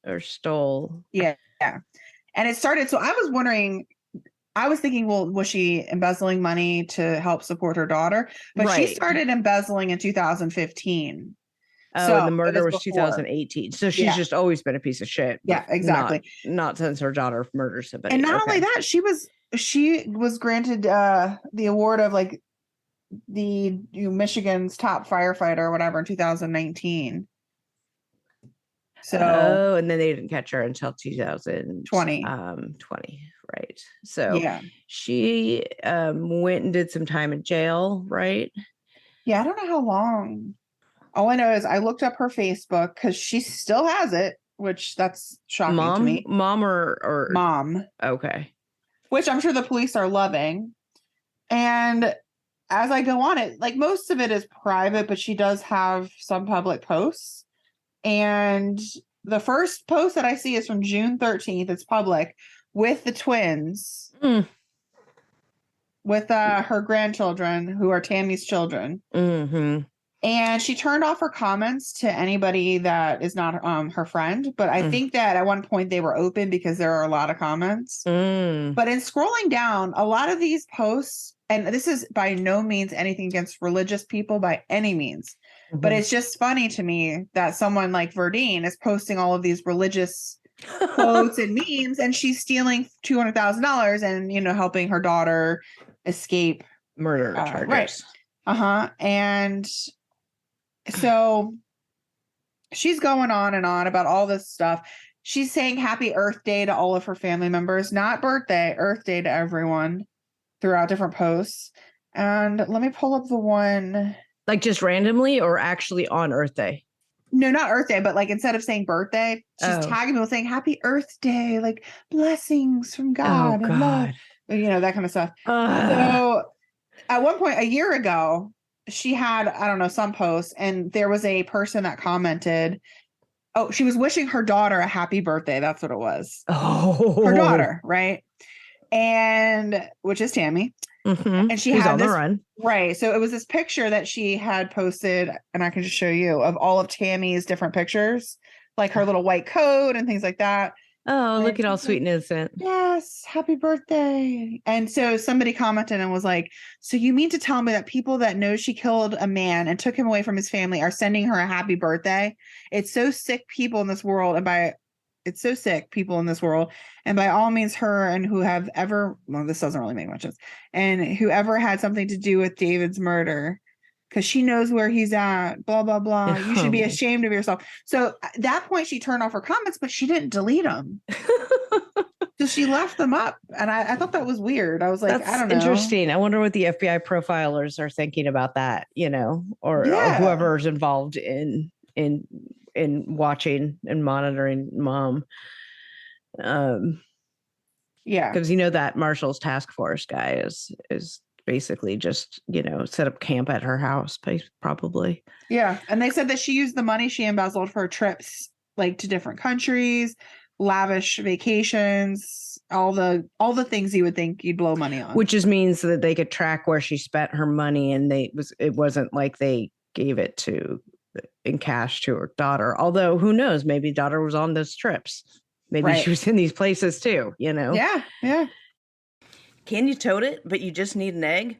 or stole. Yeah. And it started. So I was wondering, I was thinking, well, was she embezzling money to help support her daughter? But she started embezzling in 2015. Oh, and the murder was 2018. So she's just always been a piece of shit. Yeah, exactly. Not since her daughter murdered somebody. And not only that, she was granted the award of like the Michigan's top firefighter or whatever in 2019. So and then they didn't catch her until 2020. 20, right? So yeah, she went and did some time in jail, right? Yeah, I don't know how long. All I know is I looked up her Facebook because she still has it. which that's shocking to me. Mom or Mom. Okay. Which I'm sure the police are loving. And as I go on it, like most of it is private, but she does have some public posts. And the first post that I see is from June 13th. It's public with the twins, with her grandchildren who are Tammy's children. Mm-hmm. And she turned off her comments to anybody that is not her friend. But I think that at one point they were open because there are a lot of comments. But in scrolling down, a lot of these posts, and this is by no means anything against religious people by any means, but it's just funny to me that someone like Verdine is posting all of these religious quotes and memes, and she's stealing $200,000 and, you know, helping her daughter escape murder charges. Right. And so she's going on and on about all this stuff. She's saying happy Earth Day to all of her family members, not birthday, Earth Day to everyone throughout different posts. And let me pull up the one. Like just randomly or actually on Earth Day? No, not Earth Day, but like instead of saying birthday, she's tagging people saying happy Earth Day, like blessings from God and love, you know, that kind of stuff. So at one point a year ago, she had, I don't know, some posts, and there was a person that commented, oh, she was wishing her daughter a happy birthday. That's what it was. Oh, her daughter, right? And which is Tammy. And she had on this, the run. Right. So it was this picture that she had posted, and I can just show you, of all of Tammy's different pictures, like her little white coat and things like that. Oh, and look at all sweet and innocent. Yes, happy birthday. And so somebody commented and was like, so you mean to tell me that people that know she killed a man and took him away from his family are sending her a happy birthday? It's so sick people in this world, and by all means her and who have ever, well, this doesn't really make much sense, and whoever had something to do with David's murder, because she knows where he's at, blah, blah, blah. You should be ashamed of yourself. So at that point, she turned off her comments, but she didn't delete them. So she left them up. And I thought that was weird. I was like, that's I don't know. Interesting. I wonder what the FBI profilers are thinking about that, you know, or whoever's involved in watching and monitoring Mom. Because you know that Marshall's task force guy is basically just, you know, set up camp at her house, probably. Yeah. And they said that she used the money she embezzled for trips, like to different countries, lavish vacations, all the things you would think you'd blow money on. Which just means that they could track where she spent her money, and it wasn't like they gave it in cash to her daughter. Although who knows, maybe daughter was on those trips. Maybe she was in these places too, you know? Yeah. Yeah. Can you tote it, but you just need an egg?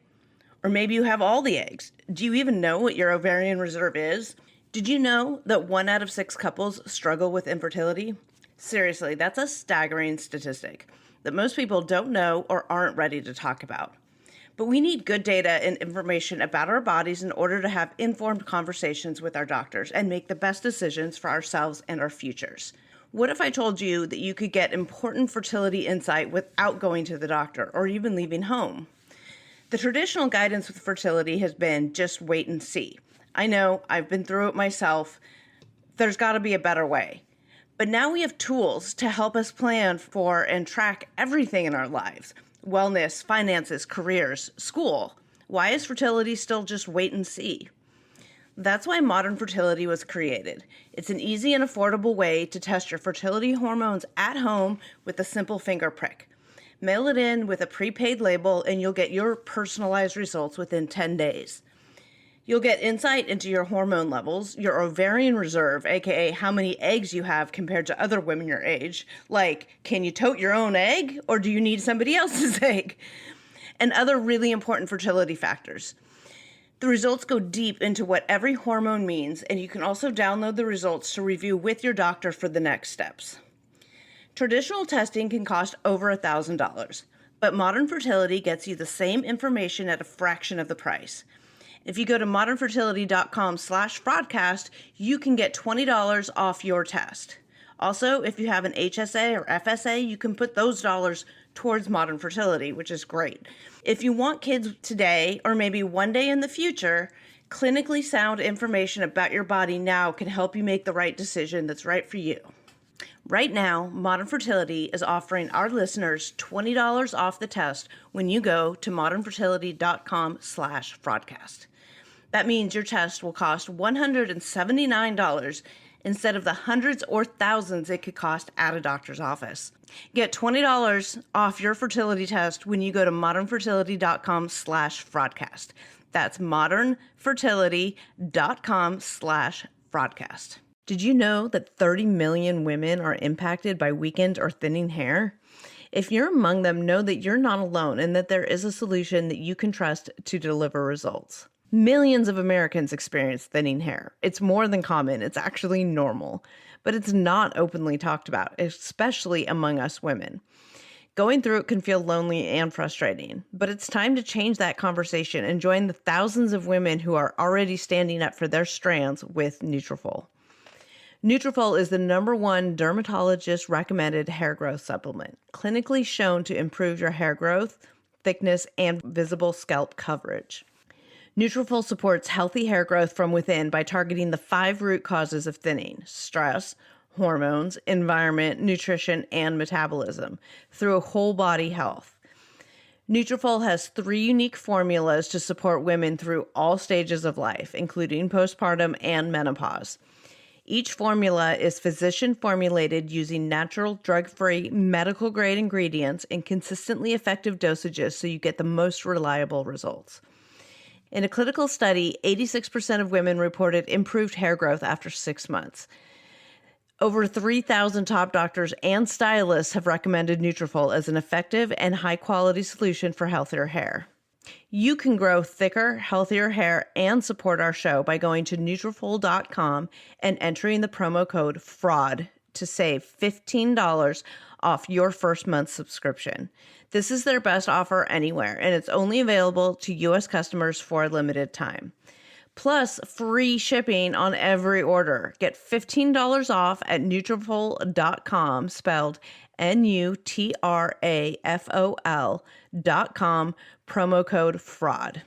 Or maybe you have all the eggs. Do you even know what your ovarian reserve is? Did you know that 1 out of 6 couples struggle with infertility? Seriously, that's a staggering statistic that most people don't know or aren't ready to talk about. But we need good data and information about our bodies in order to have informed conversations with our doctors and make the best decisions for ourselves and our futures. What if I told you that you could get important fertility insight without going to the doctor or even leaving home? The traditional guidance with fertility has been just wait and see. I know, I've been through it myself. There's got to be a better way. But now we have tools to help us plan for and track everything in our lives. Wellness, finances, careers, school. Why is fertility still just wait and see? That's why Modern Fertility was created. It's an easy and affordable way to test your fertility hormones at home with a simple finger prick. Mail it in with a prepaid label and you'll get your personalized results within 10 days. You'll get insight into your hormone levels, your ovarian reserve, aka how many eggs you have compared to other women your age, like can you tote your own egg or do you need somebody else's egg? And other really important fertility factors. The results go deep into what every hormone means, and you can also download the results to review with your doctor for the next steps. Traditional testing can cost over $1,000, but Modern Fertility gets you the same information at a fraction of the price. If you go to modernfertility.com/fraudcast, you can get $20 off your test. Also, if you have an HSA or FSA, you can put those dollars towards Modern Fertility, which is great. If you want kids today or maybe one day in the future, clinically sound information about your body now can help you make the right decision that's right for you. Right now, Modern Fertility is offering our listeners $20 off the test when you go to modernfertility.com/fraudcast. That means your test will cost $179 instead of the hundreds or thousands it could cost at a doctor's office. Get $20 off your fertility test when you go to modernfertility.com/fraudcast. That's modernfertility.com/fraudcast. Did you know that 30 million women are impacted by weakened or thinning hair? If you're among them, know that you're not alone and that there is a solution that you can trust to deliver results. Millions of Americans experience thinning hair. It's more than common. It's actually normal, but it's not openly talked about, especially among us women. Going through it can feel lonely and frustrating, but it's time to change that conversation and join the thousands of women who are already standing up for their strands with Nutrafol. Nutrafol is the #1 dermatologist recommended hair growth supplement, clinically shown to improve your hair growth, thickness, and visible scalp coverage. Nutrafol supports healthy hair growth from within by targeting the 5 root causes of thinning: stress, hormones, environment, nutrition, and metabolism through a whole body health. Nutrafol has 3 unique formulas to support women through all stages of life, including postpartum and menopause. Each formula is physician formulated using natural, drug-free, medical-grade ingredients in consistently effective dosages so you get the most reliable results. In a clinical study, 86% of women reported improved hair growth after 6 months. Over 3,000 top doctors and stylists have recommended Nutrafol as an effective and high-quality solution for healthier hair. You can grow thicker, healthier hair and support our show by going to Nutrafol.com and entering the promo code FRAUD to save $15 off your first month's subscription. This is their best offer anywhere, and it's only available to U.S. customers for a limited time. Plus, free shipping on every order. Get $15 off at Nutrafol.com, spelled Nutrafol.com, promo code FRAUD.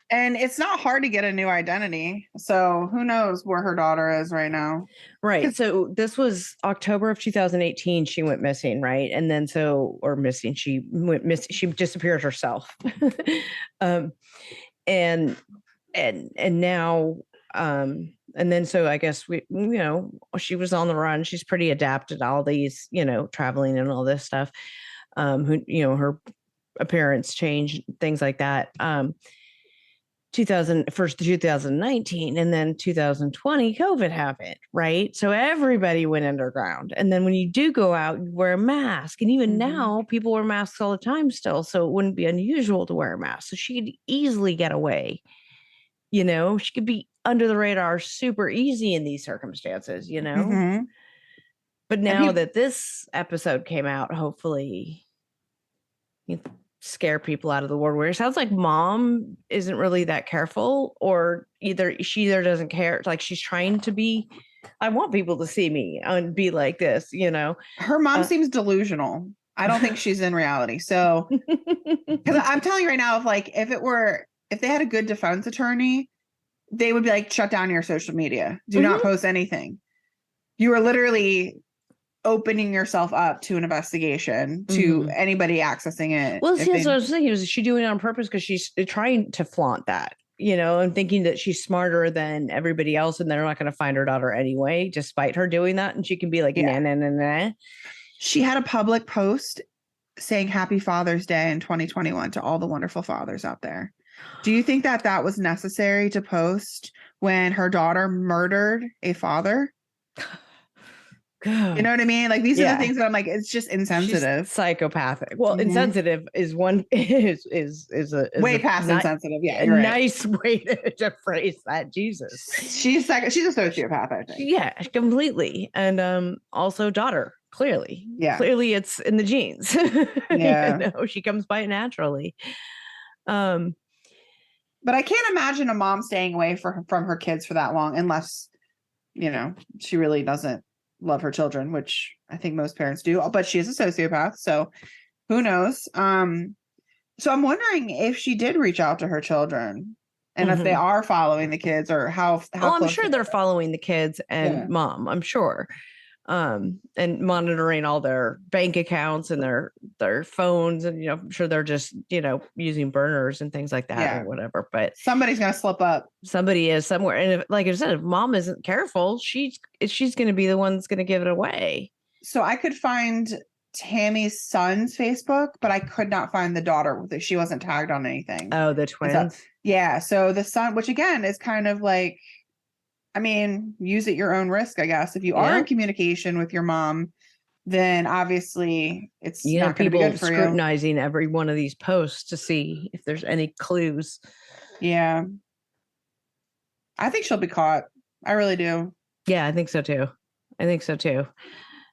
And it's not hard to get a new identity. So who knows where her daughter is right now. Right. So this was October of 2018. She went missing, right? And then she went missing. She disappeared herself. And now, and then so I guess she was on the run. She's pretty adept at all these, traveling and all this stuff. Her appearance changed, things like that. 2019, and then 2020, COVID happened, right? So everybody went underground. And then when you do go out, you wear a mask. And even now, people wear masks all the time still. So it wouldn't be unusual to wear a mask. So she could easily get away. She could be under the radar super easy in these circumstances, But now that this episode came out, hopefully you scare people out of the woodwork. It sounds like mom isn't really that careful, or she either doesn't care, like she's trying to be, I want people to see me and be like this, Her mom seems delusional. I don't think she's in reality. So, because I'm telling you right now, if they had a good defense attorney, they would be like, shut down your social media. Do not post anything. You are literally opening yourself up to an investigation, to anybody accessing it. Well, see, that's what I was thinking. Is she doing it on purpose because she's trying to flaunt that, and thinking that she's smarter than everybody else and they're not going to find her daughter anyway, despite her doing that. And she can be like, nah. She had a public post saying Happy Father's Day in 2021 to all the wonderful fathers out there. Do you think that was necessary to post when her daughter murdered a father? You know what I mean? Like, these are the things that I'm like, it's just insensitive. She's psychopathic. Well, insensitive is one is a way past insensitive. Yeah, a nice way to phrase that. Jesus, she's a sociopath, I think. Yeah, completely. And also daughter. Clearly, it's in the genes. Yeah, she comes by it naturally. But I can't imagine a mom staying away from her kids for that long, unless she really doesn't love her children, which I think most parents do. But she is a sociopath, so who knows? So I'm wondering if she did reach out to her children, and if they are following the kids, or how. I'm sure they're following the kids and mom. I'm sure. and monitoring all their bank accounts and their phones, and I'm sure they're just using burners and things like that or whatever. But somebody's gonna slip up. Somebody is somewhere, and like I said, if mom isn't careful, she's going to be the one that's going to give it away. So I could find Tammy's son's Facebook, but I could not find the daughter. She wasn't tagged on anything. Oh, the twins. Yeah. So the son, which again is kind of like, I mean, use at your own risk, I guess. If you are in communication with your mom, then obviously it's not going to be good for scrutinizing every one of these posts to see if there's any clues. Yeah. I think she'll be caught. I really do. Yeah, I think so too.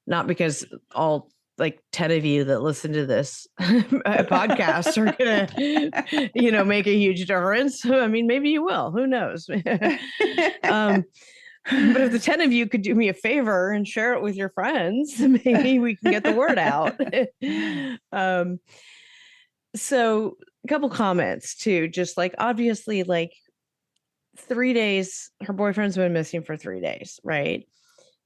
Not because all like 10 of you that listen to this podcast are gonna make a huge difference. I mean, maybe you will, who knows. But if the 10 of you could do me a favor and share it with your friends, maybe we can get the word out. So a couple comments too, just like obviously like 3 days, her boyfriend's been missing for 3 days, right?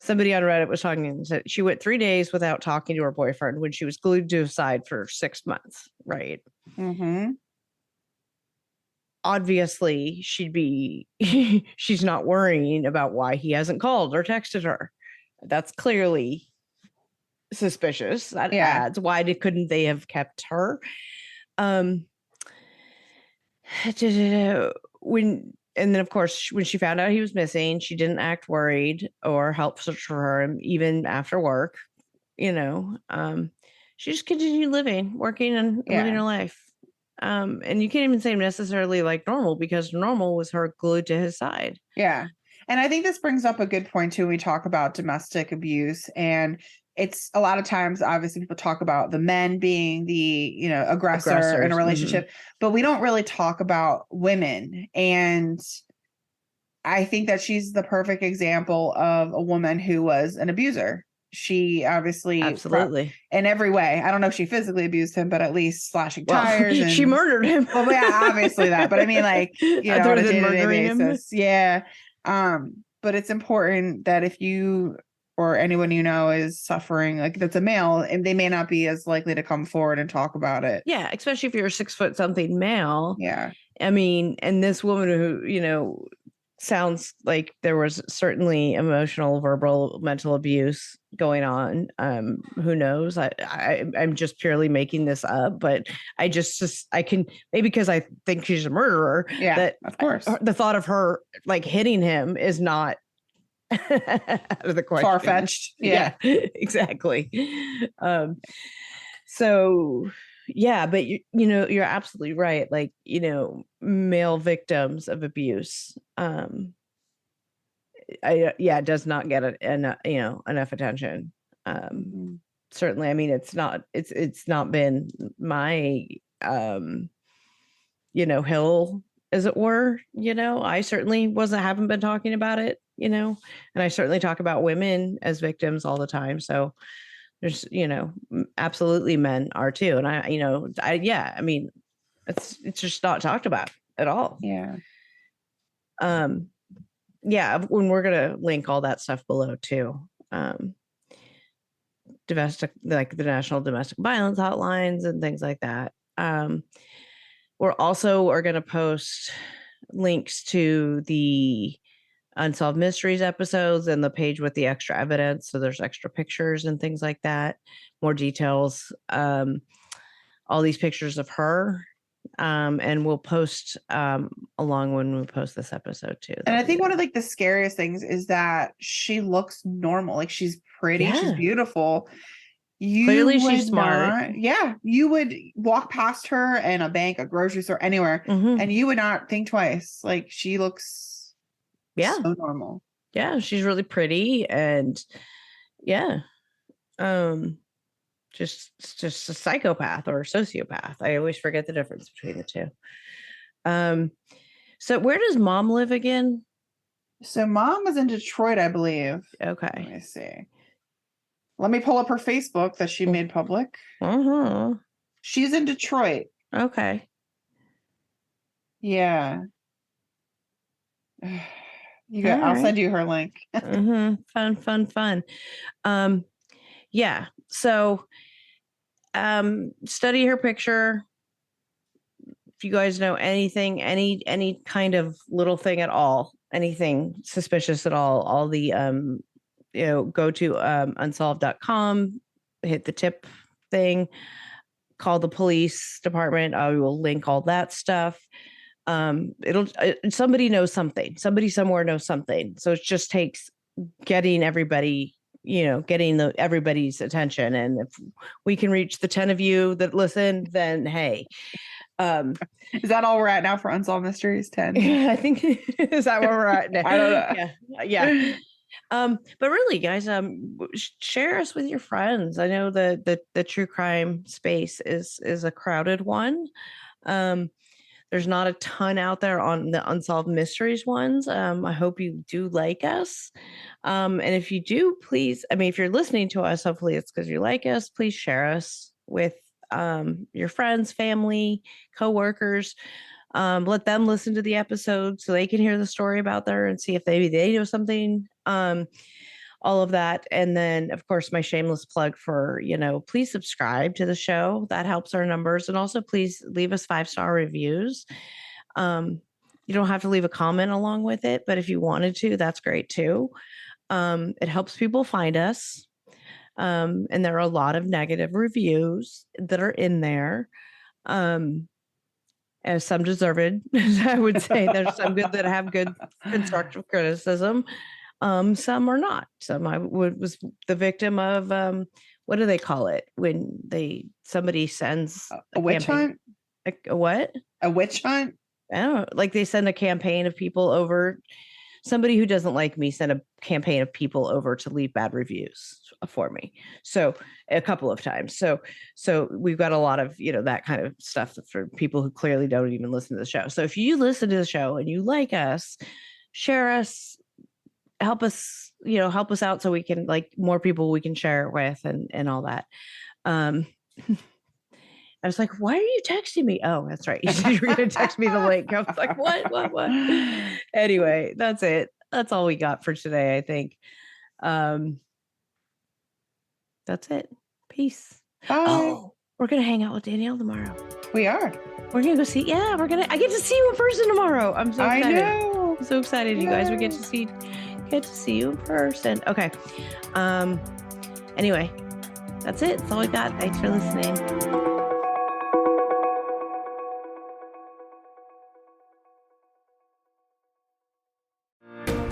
Somebody on Reddit was talking and said she went 3 days without talking to her boyfriend when she was glued to his side for 6 months, right? Mm-hmm. Obviously, she's not worrying about why he hasn't called or texted her. That's clearly suspicious. That adds, why couldn't they have kept her? And then, of course, when she found out he was missing, she didn't act worried or help search for him, even after work. She just continued working and living her life. And you can't even say necessarily like normal, because normal was her glued to his side. Yeah. And I think this brings up a good point, too, when we talk about domestic abuse. And it's a lot of times, obviously, people talk about the men being the, aggressor in a relationship, but we don't really talk about women. And I think that she's the perfect example of a woman who was an abuser. She obviously, absolutely, in every way. I don't know if she physically abused him, but at least slashing tires. And she murdered him. Well, yeah, obviously that. But I mean, like, on a day-to-day basis. Yeah. But it's important that if you or anyone is suffering, like that's a male, and they may not be as likely to come forward and talk about it. Yeah, especially if you're a 6-foot-something male. Yeah. I mean, and this woman who, sounds like there was certainly emotional, verbal, mental abuse going on. Who knows? I'm just purely making this up, but I can, maybe because I think she's a murderer. Yeah, that of course. The thought of her like hitting him is not out of the question. Far-fetched. Yeah, exactly. So yeah, but you're absolutely right. Like, male victims of abuse, does not get enough attention. Certainly, I mean, it's not been my hill, as it were. I certainly haven't been talking about it, and I certainly talk about women as victims all the time. So there's, absolutely men are too. And I mean, it's just not talked about at all. Yeah. When we're going to link all that stuff below too. Domestic, like the National Domestic Violence Hotlines and things like that. We're also are going to post links to the Unsolved Mysteries episodes and the page with the extra evidence. So there's extra pictures and things like that, more details, all these pictures of her. And we'll post along when we post this episode too. And I think one of like the scariest things is that she looks normal. Like she's pretty, she's beautiful. Clearly she's smart. You would walk past her in a bank, a grocery store, anywhere, and you would not think twice. Like she looks so normal. Yeah, she's really pretty, and just a psychopath or a sociopath. I always forget the difference between the two. So where does mom live again? So mom is in Detroit, I believe. Okay. Let me see. Let me pull up her Facebook that she made public. She's in Detroit. Okay. Yeah. You go. All I'll right. send you her link. Fun. Yeah. So, study her picture. If you guys know anything, any kind of little thing at all, anything suspicious at all the go to unsolved.com, hit the tip thing, call the police department. I will link all that stuff. Somebody knows something. Somebody somewhere knows something. So it just takes getting everybody, everybody's attention. And if we can reach the 10 of you that listen, then hey. Is that all we're at now for Unsolved Mysteries? 10? I think is that where we're at now? I don't know. Yeah. But really, guys, share us with your friends. I know the true crime space is a crowded one. There's not a ton out there on the Unsolved Mysteries ones. I hope you do like us. And if you do, please, if you're listening to us, hopefully it's because you like us. Please share us with your friends, family, coworkers. Let them listen to the episode so they can hear the story about there and see if maybe they know something. All of that. And then, of course, my shameless plug for, please subscribe to the show. That helps our numbers. And also, please leave us 5-star reviews. You don't have to leave a comment along with it, but if you wanted to, that's great too. It helps people find us. And there are a lot of negative reviews that are in there. As some deserved, I would say there's some good that have good constructive criticism. Some are not. Some I was the victim of what do they call it when somebody sends a witch hunt? A what? A witch hunt? I don't know. Like they send a campaign of people over. Somebody who doesn't like me sent a campaign of people over to leave bad reviews for me. So a couple of times. So we've got a lot of, that kind of stuff for people who clearly don't even listen to the show. So if you listen to the show and you like us, share us, help us out so we can more people we can share it with and all that. I was like, why are you texting me? Oh, that's right. You said you were going to text me the link. I was like, what? Anyway, that's it. That's all we got for today, I think. That's it. Peace. Bye. Oh, we're going to hang out with Danielle tomorrow. We are. We're going to go see. Yeah, I get to see you in person tomorrow. I'm so excited. I know. I'm so excited, you guys. We get to see you in person. Okay. Anyway, that's it. That's all we got. Thanks for listening.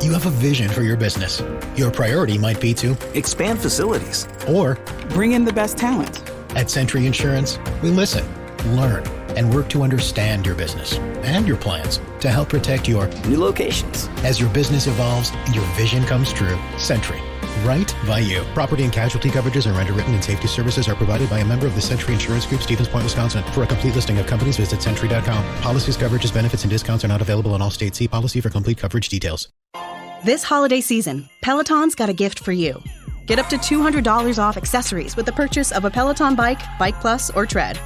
You have a vision for your business. Your priority might be to Expand facilities. or Bring in the best talent. at Century Insurance, we listen, learn, and work to understand your business and your plans to help protect your New locations. as your business evolves and your vision comes true. Century, right by you. Property and casualty coverages and underwritten and safety services are provided by a member of the Century Insurance Group, Stevens Point, Wisconsin. For a complete listing of companies, visit Century.com. Policies, coverages, benefits, and discounts are not available in all states. See policy for complete coverage details. This holiday season, Peloton's got a gift for you. Get up to $200 off accessories with the purchase of a Peloton bike, Bike Plus, or Tread.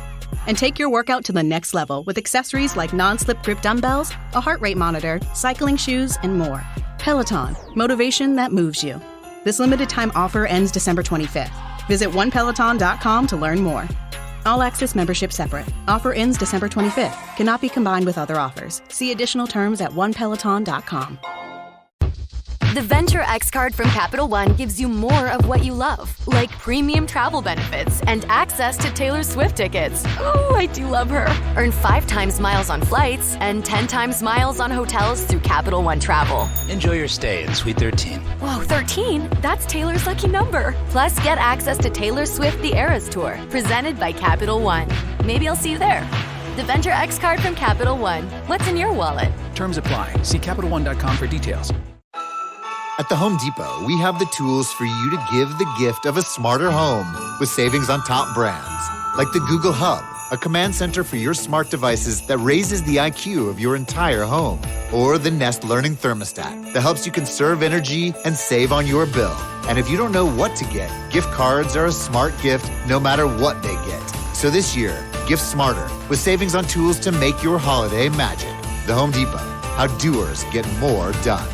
And take your workout to the next level with accessories like non-slip grip dumbbells, a heart rate monitor, cycling shoes, and more. Peloton, motivation that moves you. This limited time offer ends December 25th. Visit onepeloton.com to learn more. All access membership separate. Offer ends December 25th. Cannot be combined with other offers. See additional terms at onepeloton.com. The Venture X card from Capital One gives you more of what you love, like premium travel benefits and access to Taylor Swift tickets. Oh, I do love her. Earn 5 times miles on flights and 10 times miles on hotels through Capital One Travel. Enjoy your stay in Suite 13. Whoa, 13? That's Taylor's lucky number. Plus, get access to Taylor Swift The Eras Tour, presented by Capital One. Maybe I'll see you there. The Venture X card from Capital One. What's in your wallet? Terms apply. See CapitalOne.com for details. At the Home Depot, we have the tools for you to give the gift of a smarter home with savings on top brands, like the Google Hub, a command center for your smart devices that raises the IQ of your entire home, or the Nest Learning Thermostat that helps you conserve energy and save on your bill. And if you don't know what to get, gift cards are a smart gift no matter what they get. So this year, gift smarter with savings on tools to make your holiday magic. The Home Depot, how doers get more done.